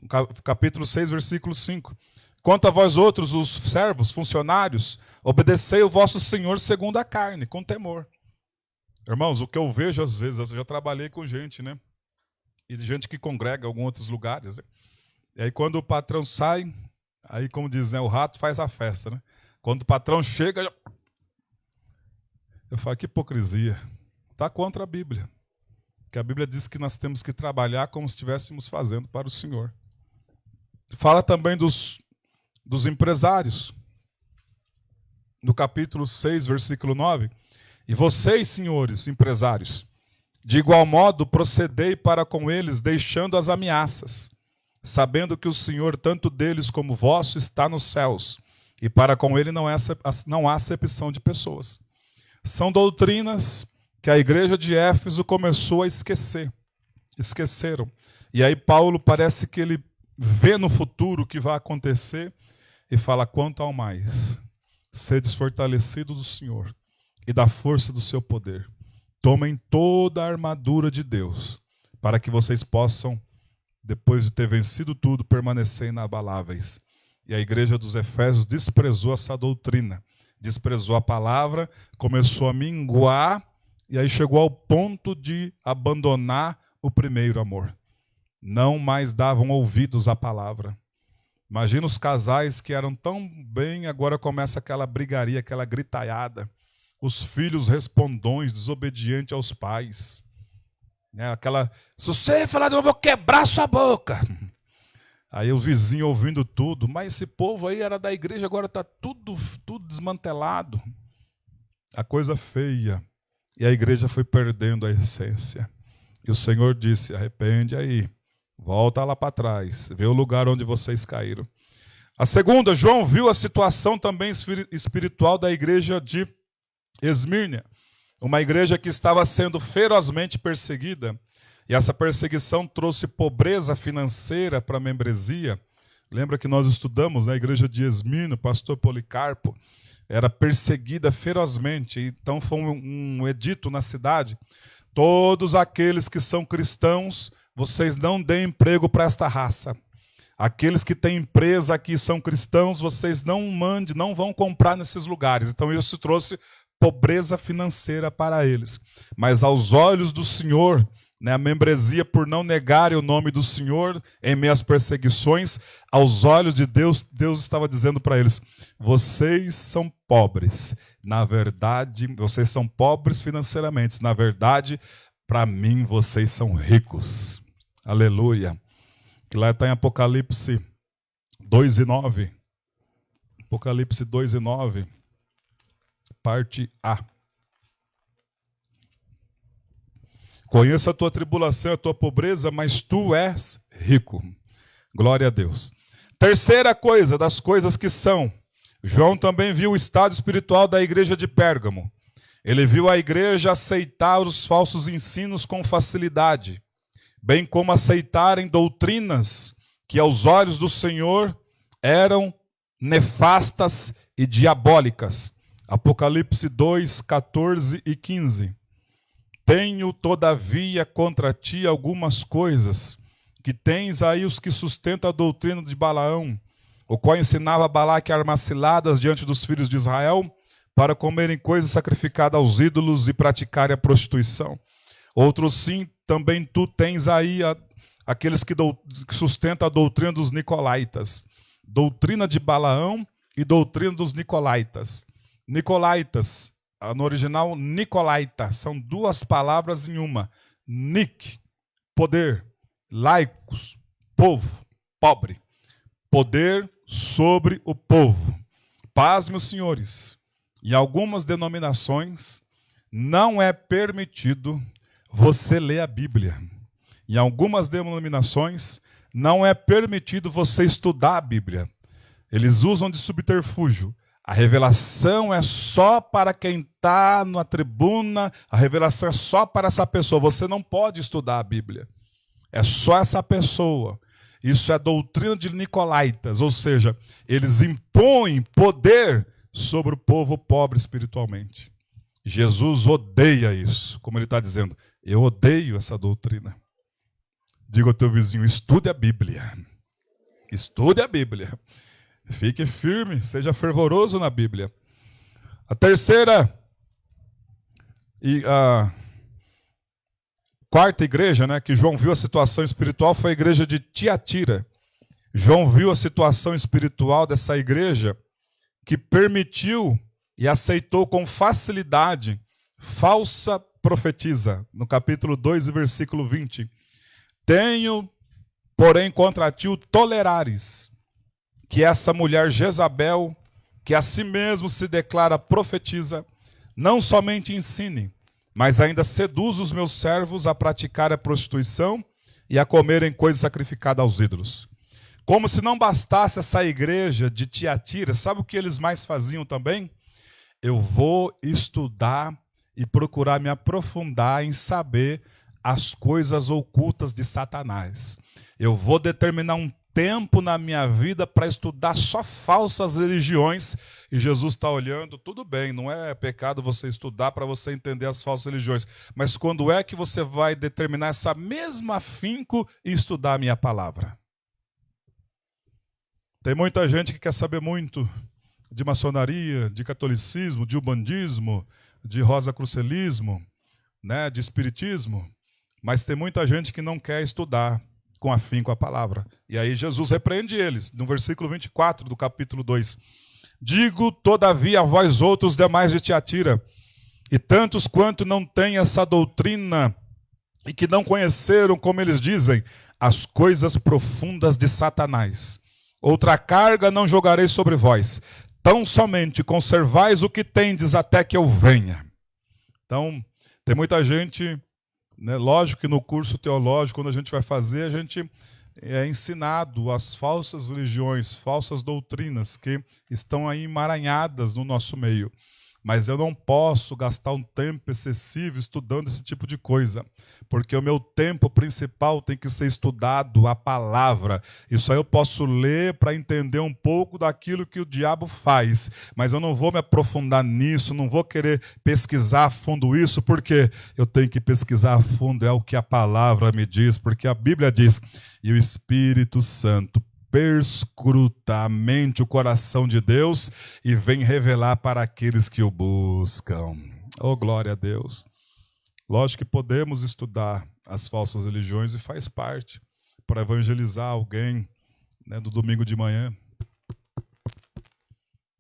capítulo 6, versículo 5. Quanto a vós outros, os servos, funcionários, obedecei o vosso Senhor segundo a carne, com temor. Irmãos, o que eu vejo às vezes, eu já trabalhei com gente, né? E gente que congrega em alguns outros lugares, né? E aí quando o patrão sai, aí como diz, né, o rato faz a festa, né? Quando o patrão chega, eu falo, que hipocrisia. Está contra a Bíblia. Que a Bíblia diz que nós temos que trabalhar como se estivéssemos fazendo para o Senhor. Fala também dos empresários. No capítulo 6, versículo 9. E vocês, senhores empresários, de igual modo procedei para com eles, deixando as ameaças, sabendo que o Senhor, tanto deles como vosso, está nos céus, e para com ele não há acepção de pessoas. São doutrinas que a igreja de Éfeso começou a esquecer. Esqueceram. E aí Paulo parece que ele vê no futuro o que vai acontecer e fala, quanto ao mais, sedes fortalecidos do Senhor e da força do seu poder. Tomem toda a armadura de Deus, para que vocês possam, depois de ter vencido tudo, permanecer inabaláveis. E a igreja dos Efésios desprezou essa doutrina, desprezou a palavra, começou a minguar, e aí chegou ao ponto de abandonar o primeiro amor. Não mais davam ouvidos à palavra. Imagina os casais que eram tão bem, agora começa aquela brigaria, aquela gritaiada. Os filhos respondões, desobedientes aos pais. Se você falar de novo, eu vou quebrar sua boca. Aí o vizinho ouvindo tudo, mas esse povo aí era da igreja, agora está tudo desmantelado. A coisa feia. E a igreja foi perdendo a essência. E o Senhor disse, arrepende aí, volta lá para trás, vê o lugar onde vocês caíram. A segunda, João viu a situação também espiritual da igreja de Esmirna, uma igreja que estava sendo ferozmente perseguida, e essa perseguição trouxe pobreza financeira para a membresia. Lembra que nós estudamos, né? A igreja de Esmirna, o pastor Policarpo, era perseguida ferozmente, então foi um edito na cidade, todos aqueles que são cristãos, vocês não deem emprego para esta raça. Aqueles que têm empresa aqui são cristãos, vocês não vão comprar nesses lugares. Então isso trouxe pobreza financeira para eles. Mas aos olhos do Senhor, né, a membresia, por não negarem o nome do Senhor em meio às perseguições, aos olhos de Deus, Deus estava dizendo para eles, vocês são pobres. Na verdade, vocês são pobres financeiramente. Na verdade, para mim, vocês são ricos. Aleluia. Que lá está em Apocalipse 2:9. Apocalipse 2:9, parte A. Conheço a tua tribulação, a tua pobreza, mas tu és rico. Glória a Deus. Terceira coisa, das coisas que são. João também viu o estado espiritual da igreja de Pérgamo. Ele viu a igreja aceitar os falsos ensinos com facilidade, bem como aceitarem doutrinas que aos olhos do Senhor eram nefastas e diabólicas. Apocalipse 2, 14 e 15. Tenho, todavia, contra ti algumas coisas, que tens aí os que sustentam a doutrina de Balaão, o qual ensinava Balaque armas ciladas diante dos filhos de Israel, para comerem coisas sacrificadas aos ídolos e praticarem a prostituição. Outros sim, também tu tens aí aqueles que sustentam a doutrina dos nicolaítas. Doutrina de Balaão e doutrina dos nicolaítas. Nicolaítas no original, nicolaita. São duas palavras em uma. Nik, poder. Laicos, povo, pobre. Poder sobre o povo. Pasme os senhores. Em algumas denominações, não é permitido você ler a Bíblia. Em algumas denominações, não é permitido você estudar a Bíblia. Eles usam de subterfúgio. A revelação é só para quem está na tribuna, a revelação é só para essa pessoa. Você não pode estudar a Bíblia. É só essa pessoa. Isso é doutrina de nicolaítas, ou seja, eles impõem poder sobre o povo pobre espiritualmente. Jesus odeia isso, como ele está dizendo. Eu odeio essa doutrina. Diga ao teu vizinho, estude a Bíblia. Estude a Bíblia. Fique firme, seja fervoroso na Bíblia. A terceira e a quarta igreja, né, que João viu a situação espiritual foi a igreja de Tiatira. João viu a situação espiritual dessa igreja que permitiu e aceitou com facilidade falsa profetisa. No capítulo 2, versículo 20. Tenho, porém, contra ti o tolerares, que essa mulher Jezabel, que a si mesmo se declara profetiza, não somente ensine, mas ainda seduz os meus servos a praticar a prostituição e a comerem coisas sacrificadas aos ídolos. Como se não bastasse essa igreja de Tiatira, sabe o que eles mais faziam também? Eu vou estudar e procurar me aprofundar em saber as coisas ocultas de Satanás. Eu vou determinar um tempo na minha vida para estudar só falsas religiões. E Jesus está olhando, tudo bem, não é pecado você estudar para você entender as falsas religiões. Mas quando é que você vai determinar essa mesma afinco em estudar a minha palavra? Tem muita gente que quer saber muito de maçonaria, de catolicismo, de umbandismo, de rosacrucelismo, né, de espiritismo, mas tem muita gente que não quer estudar com afinco a palavra. E aí Jesus repreende eles, no versículo 24 do capítulo 2. Digo, todavia, a vós outros demais de Tiatira, e tantos quanto não têm essa doutrina, e que não conheceram, como eles dizem, as coisas profundas de Satanás. Outra carga não jogarei sobre vós, tão somente conservais o que tendes até que eu venha. Então, tem muita gente, né, lógico que no curso teológico, quando a gente vai fazer, a gente é ensinado as falsas religiões, falsas doutrinas que estão aí emaranhadas no nosso meio. Mas eu não posso gastar um tempo excessivo estudando esse tipo de coisa, porque o meu tempo principal tem que ser estudado, a palavra. Isso aí eu posso ler para entender um pouco daquilo que o diabo faz, mas eu não vou me aprofundar nisso, não vou querer pesquisar a fundo isso, porque eu tenho que pesquisar a fundo, é o que a palavra me diz, porque a Bíblia diz, e o Espírito Santo perscruta a mente, o coração de Deus e vem revelar para aqueles que o buscam. Oh, glória a Deus. Lógico que podemos estudar as falsas religiões e faz parte para evangelizar alguém, né, do domingo de manhã.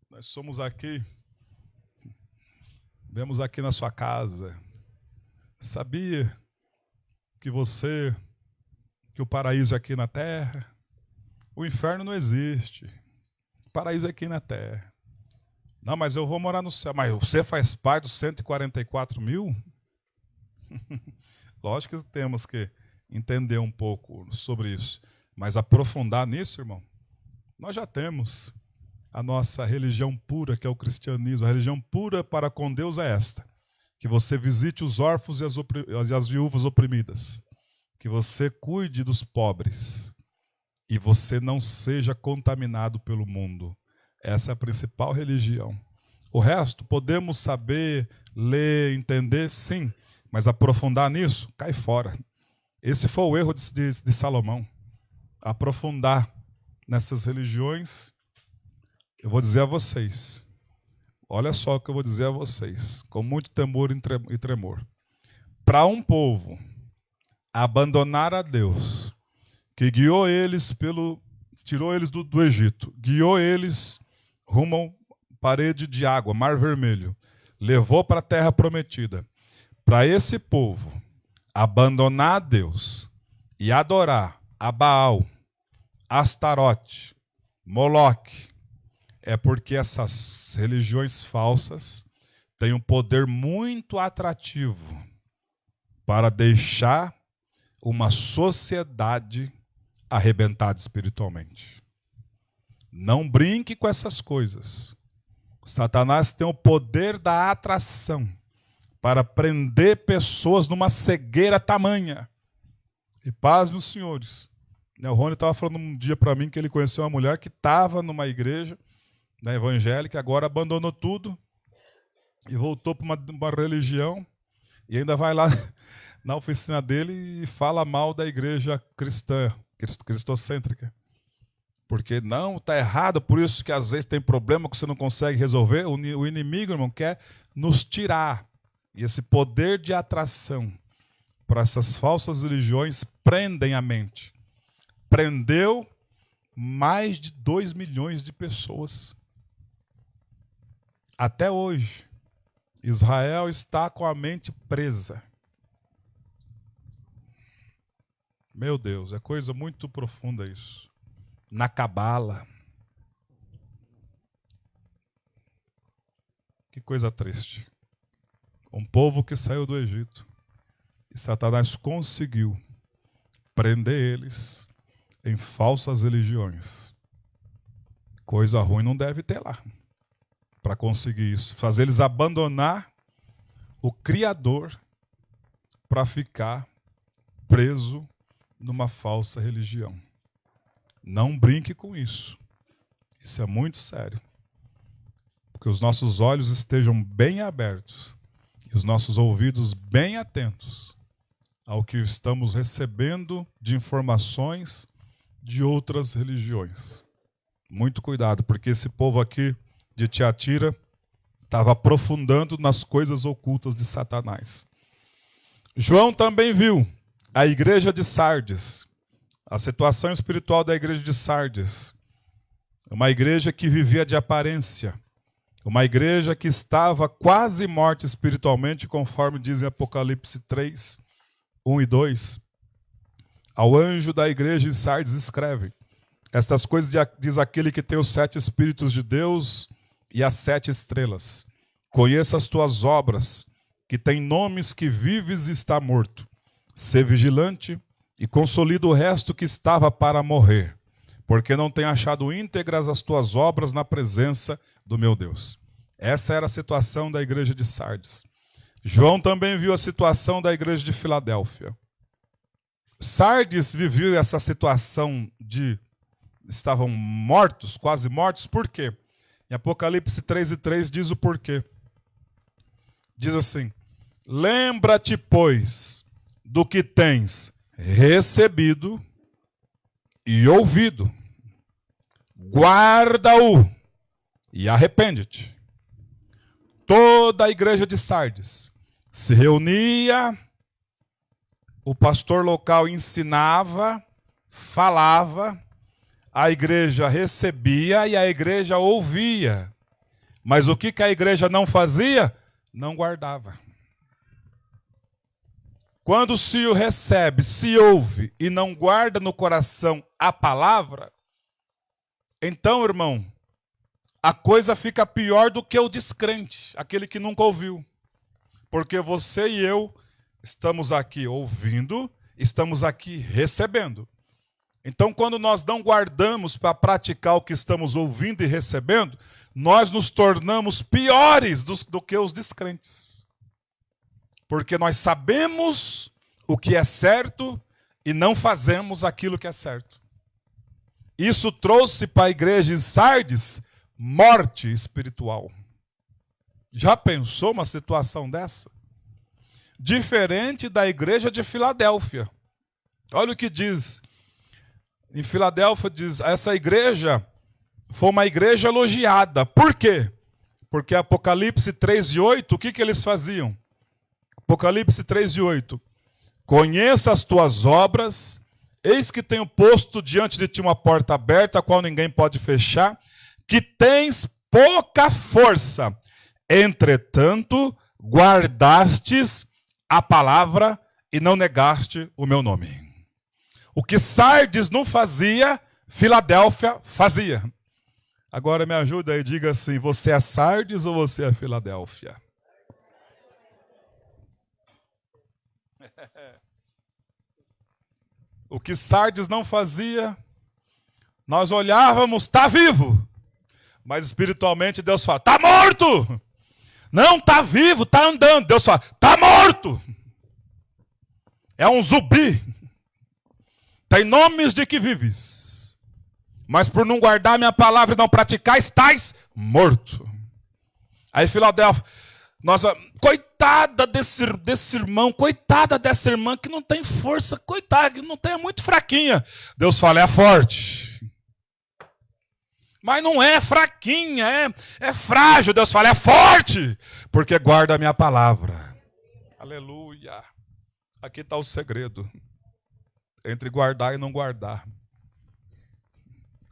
Nós somos aqui, vemos aqui na sua casa. Sabia que o paraíso é aqui na terra? O inferno não existe. O paraíso é aqui na terra. Não, mas eu vou morar no céu. Mas você faz parte dos 144 mil? Lógico que temos que entender um pouco sobre isso. Mas aprofundar nisso, irmão, nós já temos a nossa religião pura, que é o cristianismo. A religião pura para com Deus é esta: que você visite os órfãos e as viúvas oprimidas. Que você cuide dos pobres. E você não seja contaminado pelo mundo. Essa é a principal religião. O resto, podemos saber, ler, entender, sim. Mas aprofundar nisso, cai fora. Esse foi o erro de Salomão. Aprofundar nessas religiões. Eu vou dizer a vocês. Olha só o que eu vou dizer a vocês. Com muito temor e tremor. Para um povo abandonar a Deus, que guiou eles tirou eles do Egito, guiou eles rumo à parede de água, Mar Vermelho, levou para a terra prometida, para esse povo abandonar a Deus e adorar a Baal, Astarote, Moloque, é porque essas religiões falsas têm um poder muito atrativo para deixar uma sociedade arrebentada espiritualmente. Não brinque com essas coisas. Satanás tem o poder da atração para prender pessoas numa cegueira tamanha. E paz, meus senhores. O Rony estava falando um dia para mim que ele conheceu uma mulher que estava numa igreja evangélica, agora abandonou tudo e voltou para uma religião e ainda vai lá na oficina dele e fala mal da igreja cristã, cristocêntrica. Porque não, está errado, por isso que às vezes tem problema que você não consegue resolver. O inimigo, irmão, quer nos tirar. E esse poder de atração para essas falsas religiões prendem a mente. Prendeu mais de 2 milhões de pessoas. Até hoje, Israel está com a mente presa. Meu Deus, é coisa muito profunda isso. Na cabala. Que coisa triste. Um povo que saiu do Egito e Satanás conseguiu prender eles em falsas religiões. Coisa ruim não deve ter lá para conseguir isso. Fazer eles abandonar o Criador para ficar preso numa falsa religião. Não brinque com isso. Isso é muito sério. Que os nossos olhos estejam bem abertos e os nossos ouvidos bem atentos ao que estamos recebendo de informações de outras religiões. Muito cuidado, porque esse povo aqui de Tiatira estava aprofundando nas coisas ocultas de Satanás. João também viu a igreja de Sardes, a situação espiritual da igreja de Sardes, uma igreja que vivia de aparência, uma igreja que estava quase morta espiritualmente, conforme diz em Apocalipse 3, 1 e 2. Ao anjo da igreja de Sardes escreve: estas coisas diz aquele que tem os 7 Espíritos de Deus e as 7 estrelas. Conheça as tuas obras, que tem nomes que vives e está morto. Sê vigilante e consolida o resto que estava para morrer, porque não tenho achado íntegras as tuas obras na presença do meu Deus. Essa era a situação da igreja de Sardes. João também viu a situação da igreja de Filadélfia. Sardes viveu essa situação de estavam mortos, quase mortos, por quê? Em Apocalipse 3:3 diz o porquê. Diz assim: lembra-te, pois, do que tens recebido e ouvido, guarda-o e arrepende-te. Toda a igreja de Sardes se reunia, o pastor local ensinava, falava, a igreja recebia e a igreja ouvia. Mas o que a igreja não fazia? Não guardava. Quando se recebe, se ouve e não guarda no coração a palavra, então, irmão, a coisa fica pior do que o descrente, aquele que nunca ouviu. Porque você e eu estamos aqui ouvindo, estamos aqui recebendo. Então, quando nós não guardamos para praticar o que estamos ouvindo e recebendo, nós nos tornamos piores do que os descrentes. Porque nós sabemos o que é certo e não fazemos aquilo que é certo. Isso trouxe para a igreja de Sardes morte espiritual. Já pensou uma situação dessa? Diferente da igreja de Filadélfia. Olha o que diz. Em Filadélfia diz, essa igreja foi uma igreja elogiada. Por quê? Porque Apocalipse 3:8, o que eles faziam? Apocalipse 3:8. Conheça as tuas obras, eis que tenho posto diante de ti uma porta aberta, a qual ninguém pode fechar, que tens pouca força, Entretanto, guardastes a palavra e não negaste o meu nome. O que Sardes não fazia, Filadélfia fazia. Agora me ajuda aí, diga assim, você é Sardes ou você é Filadélfia? O que Sardes não fazia, nós olhávamos, está vivo. Mas espiritualmente Deus fala, está morto. Não, está vivo, está andando. Deus fala, está morto. É um zumbi. Tem nomes de que vives. Mas por não guardar minha palavra e não praticar, estás morto. Aí Filadélfia, coitada desse irmão, coitada dessa irmã que não tem força, coitada, que não tem, é muito fraquinha. Deus fala, é forte. Mas não é fraquinha, é frágil. Deus fala, é forte, porque guarda a minha palavra. Aleluia. Aqui está o segredo entre guardar e não guardar.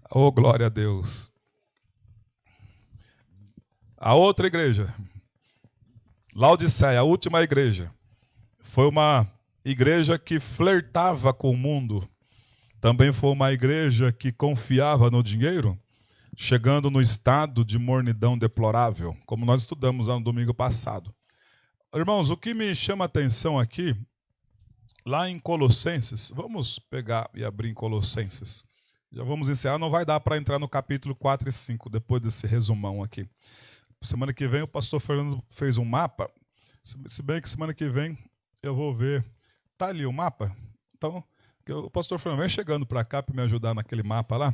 Oh, glória a Deus. A outra igreja, Laodiceia, a última igreja, foi uma igreja que flertava com o mundo. Também foi uma igreja que confiava no dinheiro, chegando no estado de mornidão deplorável, como nós estudamos no domingo passado. Irmãos, o que me chama a atenção aqui, lá em Colossenses, vamos pegar e abrir em Colossenses. Já vamos encerrar, não vai dar para entrar no capítulo 4 e 5, depois desse resumão aqui. Semana que vem o pastor Fernando fez um mapa, se bem que semana que vem eu vou ver. Está ali o mapa? Então, o pastor Fernando vem chegando para cá para me ajudar naquele mapa lá.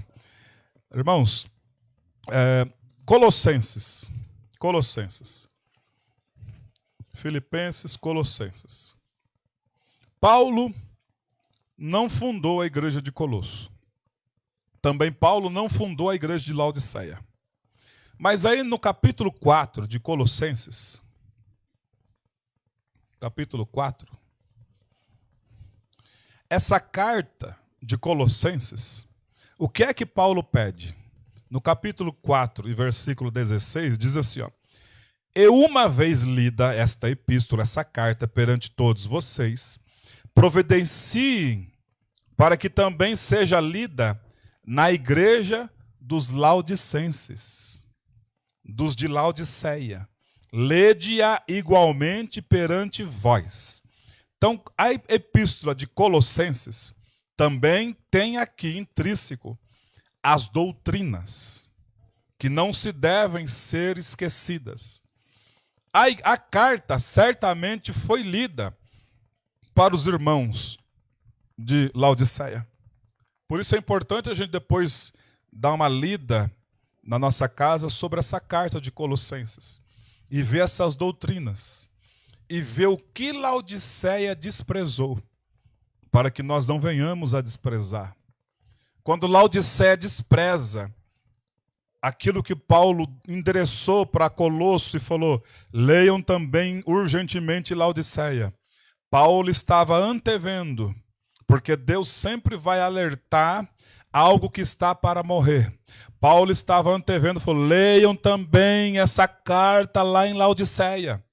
Irmãos, Colossenses, Filipenses, Colossenses. Paulo não fundou a igreja de Colosso. Também Paulo não fundou a igreja de Laodiceia. Mas aí no capítulo 4 de Colossenses, capítulo 4, essa carta de Colossenses, o que é que Paulo pede? No capítulo 4 e versículo 16, diz assim, ó, e uma vez lida esta epístola, essa carta perante todos vocês, providenciem para que também seja lida na igreja dos laodicenses, dos de Laodiceia. Lede-a igualmente perante vós. Então, a epístola de Colossenses também tem aqui intrínseco as doutrinas, que não se devem ser esquecidas. A carta certamente foi lida para os irmãos de Laodiceia. Por isso é importante a gente depois dar uma lida na nossa casa sobre essa carta de Colossenses e ver essas doutrinas e ver o que Laodiceia desprezou, para que nós não venhamos a desprezar. Quando Laodiceia despreza aquilo que Paulo endereçou para Colosso e falou, leiam também urgentemente Laodiceia. Paulo estava antevendo, porque Deus sempre vai alertar algo que está para morrer. Paulo estava antevendo, falou, leiam também essa carta lá em Laodiceia.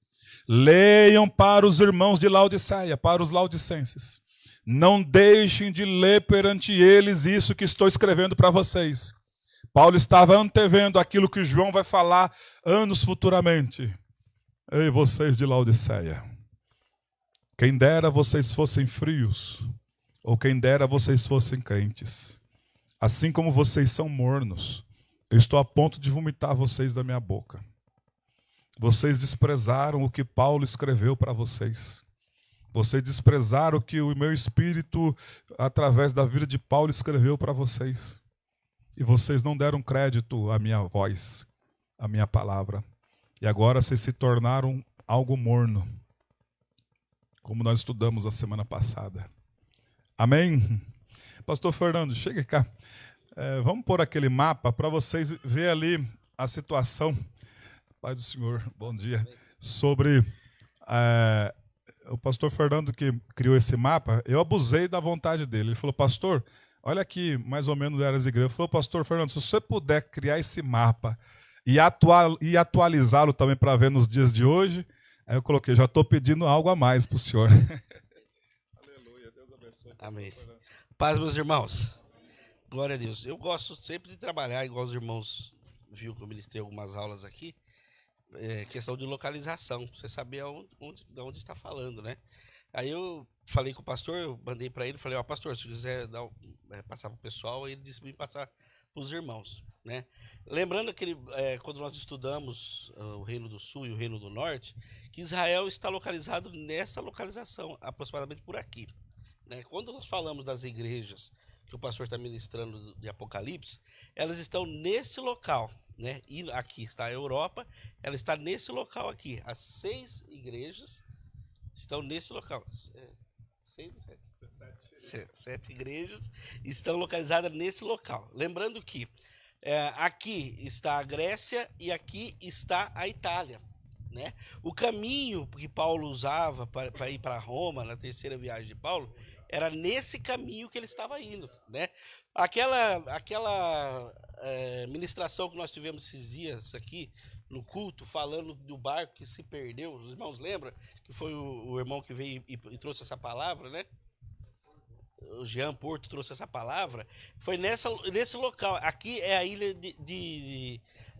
Leiam para os irmãos de Laodiceia, para os laodicenses. Não deixem de ler perante eles isso que estou escrevendo para vocês. Paulo estava antevendo aquilo que João vai falar anos futuramente. Ei, vocês de Laodiceia, quem dera vocês fossem frios, ou quem dera vocês fossem quentes. Assim como vocês são mornos, eu estou a ponto de vomitar vocês da minha boca. Vocês desprezaram o que Paulo escreveu para vocês. Vocês desprezaram o que o meu espírito, através da vida de Paulo, escreveu para vocês. E vocês não deram crédito à minha voz, à minha palavra. E agora vocês se tornaram algo morno, como nós estudamos a semana passada. Amém? Pastor Fernando, chega cá. Vamos pôr aquele mapa para vocês verem ali a situação. Paz do Senhor, bom dia. Sobre o pastor Fernando que criou esse mapa, eu abusei da vontade dele. Ele falou, pastor, olha aqui, mais ou menos era as igrejas. Ele falou, pastor Fernando, se você puder criar esse mapa e atualizá-lo também para ver nos dias de hoje. Aí eu coloquei, já estou pedindo algo a mais para o senhor. Aleluia, Deus abençoe. Amém. Paz, meus irmãos. Glória a Deus. Eu gosto sempre de trabalhar, igual os irmãos viu que eu ministrei algumas aulas aqui, questão de localização, você saber de onde está falando, né? Aí eu falei com o pastor, eu mandei para ele, falei, ó, pastor, se quiser passar para o pessoal, aí ele disse para mim passar para os irmãos, né? Lembrando que quando nós estudamos o Reino do Sul e o Reino do Norte, que Israel está localizado nessa localização, aproximadamente por aqui, né? Quando nós falamos das igrejas que o pastor está ministrando de Apocalipse, elas estão nesse local, né? E aqui está a Europa, ela está nesse local aqui. As 6 igrejas estão nesse local. 6 ou 7? 7 igrejas estão localizadas nesse local. Lembrando que aqui está a Grécia e aqui está a Itália, né? O caminho que Paulo usava para ir para Roma, na terceira viagem de Paulo, era nesse caminho que ele estava indo, né? Aquela ministração que nós tivemos esses dias aqui no culto, falando do barco que se perdeu, os irmãos lembram? Que foi o irmão que veio e trouxe essa palavra, né? O Jean Porto trouxe essa palavra. Foi nesse local. Aqui é a ilha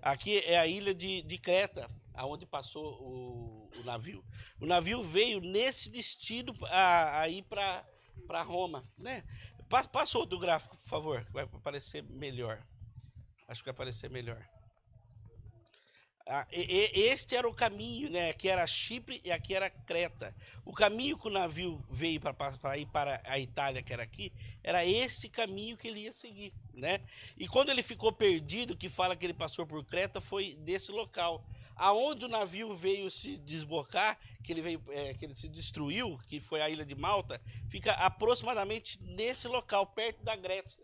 aqui é a ilha de Creta, aonde passou o navio. O navio veio nesse destino a ir para Roma, né? Passa outro gráfico, por favor, que vai aparecer melhor. Acho que vai aparecer melhor. Este era o caminho, né? Aqui era Chipre e aqui era Creta. O caminho que o navio veio para ir para a Itália, que era aqui, era esse caminho que ele ia seguir, né? E quando ele ficou perdido, que fala que ele passou por Creta, foi desse local. Aonde o navio veio se desbocar, que ele se destruiu, que foi a ilha de Malta, fica aproximadamente nesse local, perto da Grécia,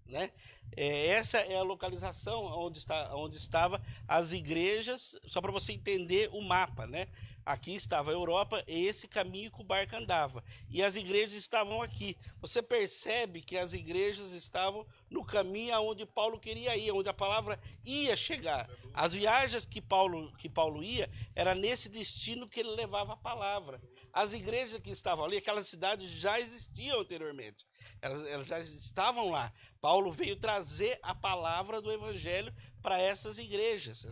né? Essa é a localização onde estava as igrejas, só para você entender o mapa, né? Aqui estava a Europa, esse caminho que o barco andava, e as igrejas estavam aqui. Você percebe que as igrejas estavam no caminho aonde Paulo queria ir, onde a palavra ia chegar. As viagens que Paulo ia, era nesse destino que ele levava a palavra. As igrejas que estavam ali, aquelas cidades já existiam anteriormente, elas já estavam lá. Paulo veio trazer a palavra do evangelho para essas igrejas.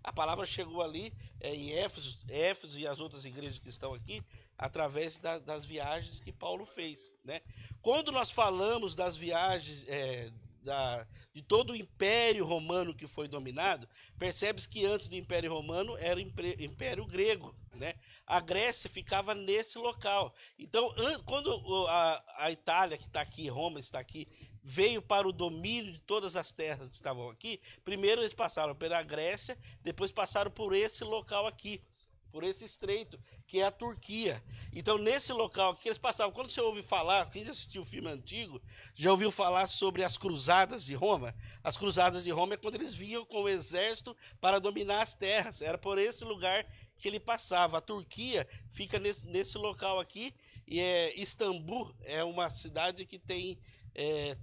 A palavra chegou ali em Éfeso e as outras igrejas que estão aqui, através das viagens que Paulo fez, né? Quando nós falamos das viagens de todo o Império Romano que foi dominado, percebe-se que antes do Império Romano era o Império Grego, né? A Grécia ficava nesse local. Então, quando a Itália, que está aqui, Roma está aqui, veio para o domínio de todas as terras que estavam aqui, primeiro eles passaram pela Grécia, depois passaram por esse local aqui, por esse estreito, que é a Turquia. Então, nesse local que eles passavam, quando você ouve falar, quem já assistiu o filme antigo, já ouviu falar sobre as cruzadas de Roma? As cruzadas de Roma é quando eles vinham com o exército para dominar as terras, era por esse lugar que ele passava. A Turquia fica nesse local aqui, e Istambul é uma cidade que tem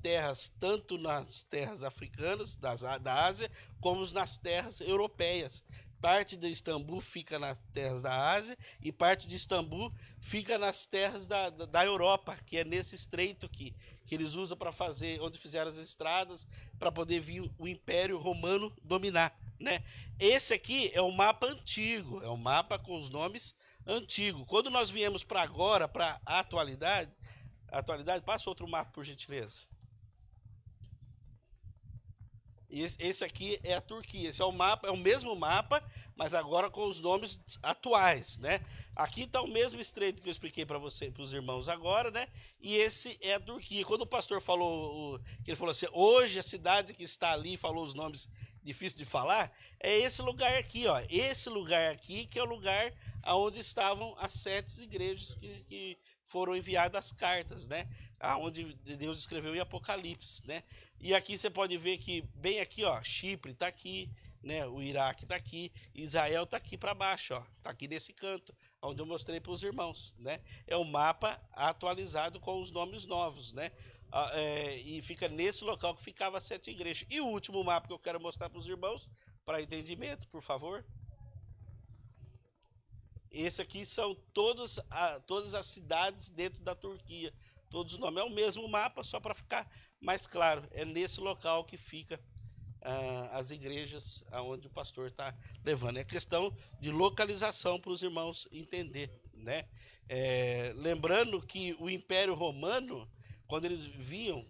terras tanto nas terras africanas, da Ásia, como nas terras europeias. Parte de Istambul fica nas terras da Ásia e parte de Istambul fica nas terras da Europa, que é nesse estreito aqui, que eles usam para fazer, onde fizeram as estradas, para poder vir o Império Romano dominar, né? Esse aqui é um mapa antigo, é um mapa com os nomes antigos. Quando nós viemos para agora, para a atualidade, passa outro mapa, por gentileza. Esse aqui é a Turquia. Esse é o mapa, é o mesmo mapa, mas agora com os nomes atuais, né? Aqui está o mesmo estreito que eu expliquei para você, para os irmãos agora, né? E esse é a Turquia. Quando o pastor falou, ele falou assim, hoje a cidade que está ali, falou os nomes difíceis de falar, é esse lugar aqui, ó. Esse lugar aqui que é o lugar aonde estavam as 7 igrejas que foram enviadas as cartas, né? Aonde Deus escreveu em Apocalipse, né? E aqui você pode ver que bem aqui, ó, Chipre está aqui, né? O Iraque está aqui, Israel está aqui para baixo, ó, está aqui nesse canto, onde eu mostrei para os irmãos, né? É o mapa atualizado com os nomes novos, né? E fica nesse local que ficava as 7 igrejas. E o último mapa que eu quero mostrar para os irmãos, para entendimento, por favor. Esse aqui são todas as cidades dentro da Turquia. Todos os nomes. É o mesmo mapa, só para ficar mais claro. É nesse local que fica as igrejas aonde o pastor está levando. É questão de localização para os irmãos entender, né? Lembrando que o Império Romano, quando eles vinham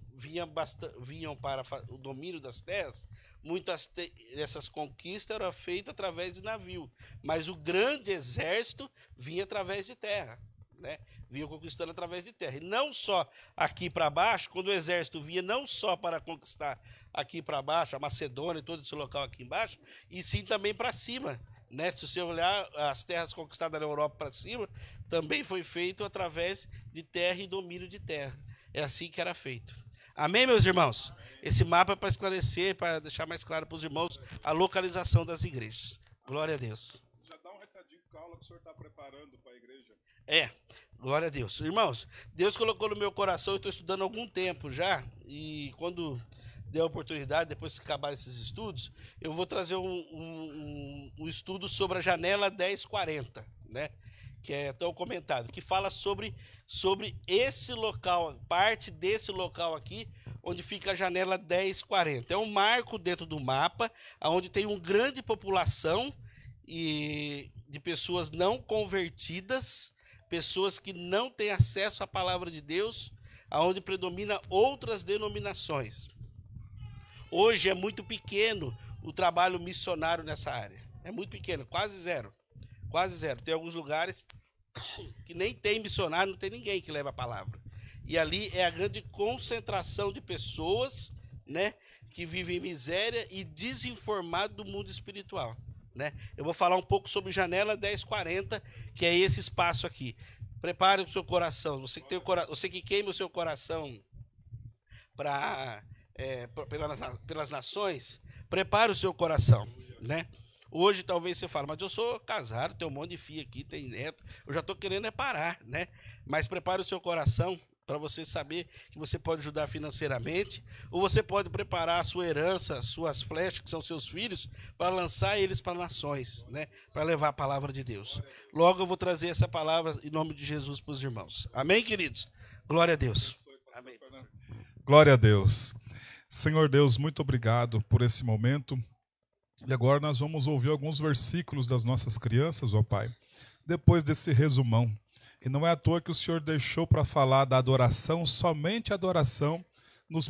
para o domínio das terras, muitas dessas conquistas eram feitas através de navio, mas o grande exército vinha através de terra, né? Vinha conquistando através de terra. E não só aqui para baixo, quando o exército vinha não só para conquistar aqui para baixo, a Macedônia e todo esse local aqui embaixo, e sim também para cima, né? Se você olhar as terras conquistadas na Europa para cima, também foi feito através de terra e domínio de terra. É assim que era feito. Amém, meus irmãos? Esse mapa é para esclarecer, para deixar mais claro para os irmãos a localização das igrejas. Glória a Deus. Já dá um recadinho com a aula que o senhor está preparando para a igreja. Glória a Deus. Irmãos, Deus colocou no meu coração, eu estou estudando há algum tempo já, e quando der a oportunidade, depois que acabar esses estudos, eu vou trazer um estudo sobre a janela 1040, né? Que é tão comentado, que fala sobre esse local, parte desse local aqui, onde fica a janela 1040. É um marco dentro do mapa, onde tem uma grande população de pessoas não convertidas, pessoas que não têm acesso à palavra de Deus, onde predomina outras denominações. Hoje é muito pequeno o trabalho missionário nessa área. É muito pequeno, quase zero. Quase zero. Tem alguns lugares que nem tem missionário, não tem ninguém que leva a palavra. E ali é a grande concentração de pessoas, né, que vivem em miséria e desinformado do mundo espiritual, né? Eu vou falar um pouco sobre janela 1040, que é esse espaço aqui. Prepare o seu coração. Você que queima o seu coração pelas nações, prepare o seu coração, né? Hoje talvez você fale, mas eu sou casado, tenho um monte de filho aqui, tem neto, eu já estou querendo parar, né? Mas prepare o seu coração para você saber que você pode ajudar financeiramente, ou você pode preparar a sua herança, suas flechas, que são seus filhos, para lançar eles para nações, né? Para levar a palavra de Deus. Logo eu vou trazer essa palavra em nome de Jesus para os irmãos. Amém, queridos? Glória a Deus. Amém. Glória a Deus. Senhor Deus, muito obrigado por esse momento. E agora nós vamos ouvir alguns versículos das nossas crianças, ó Pai, depois desse resumão. E não é à toa que o Senhor deixou para falar da adoração, somente adoração, nas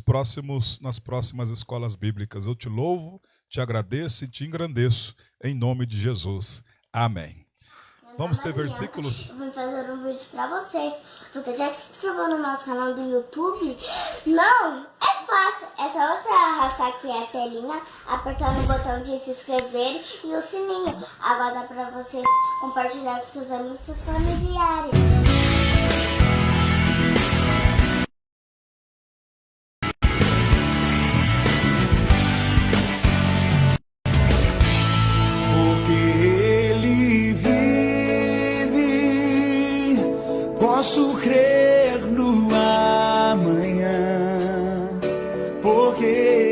próximas escolas bíblicas. Eu te louvo, te agradeço e te engrandeço, em nome de Jesus. Amém. Vamos ter versículos? Eu vou fazer um vídeo para vocês. Você já se inscreveu no nosso canal do YouTube? Não? É fácil. É só você arrastar aqui a telinha, apertar no botão de se inscrever e o sininho. Agora dá para vocês compartilhar com seus amigos e seus familiares. Posso crer no amanhã, porque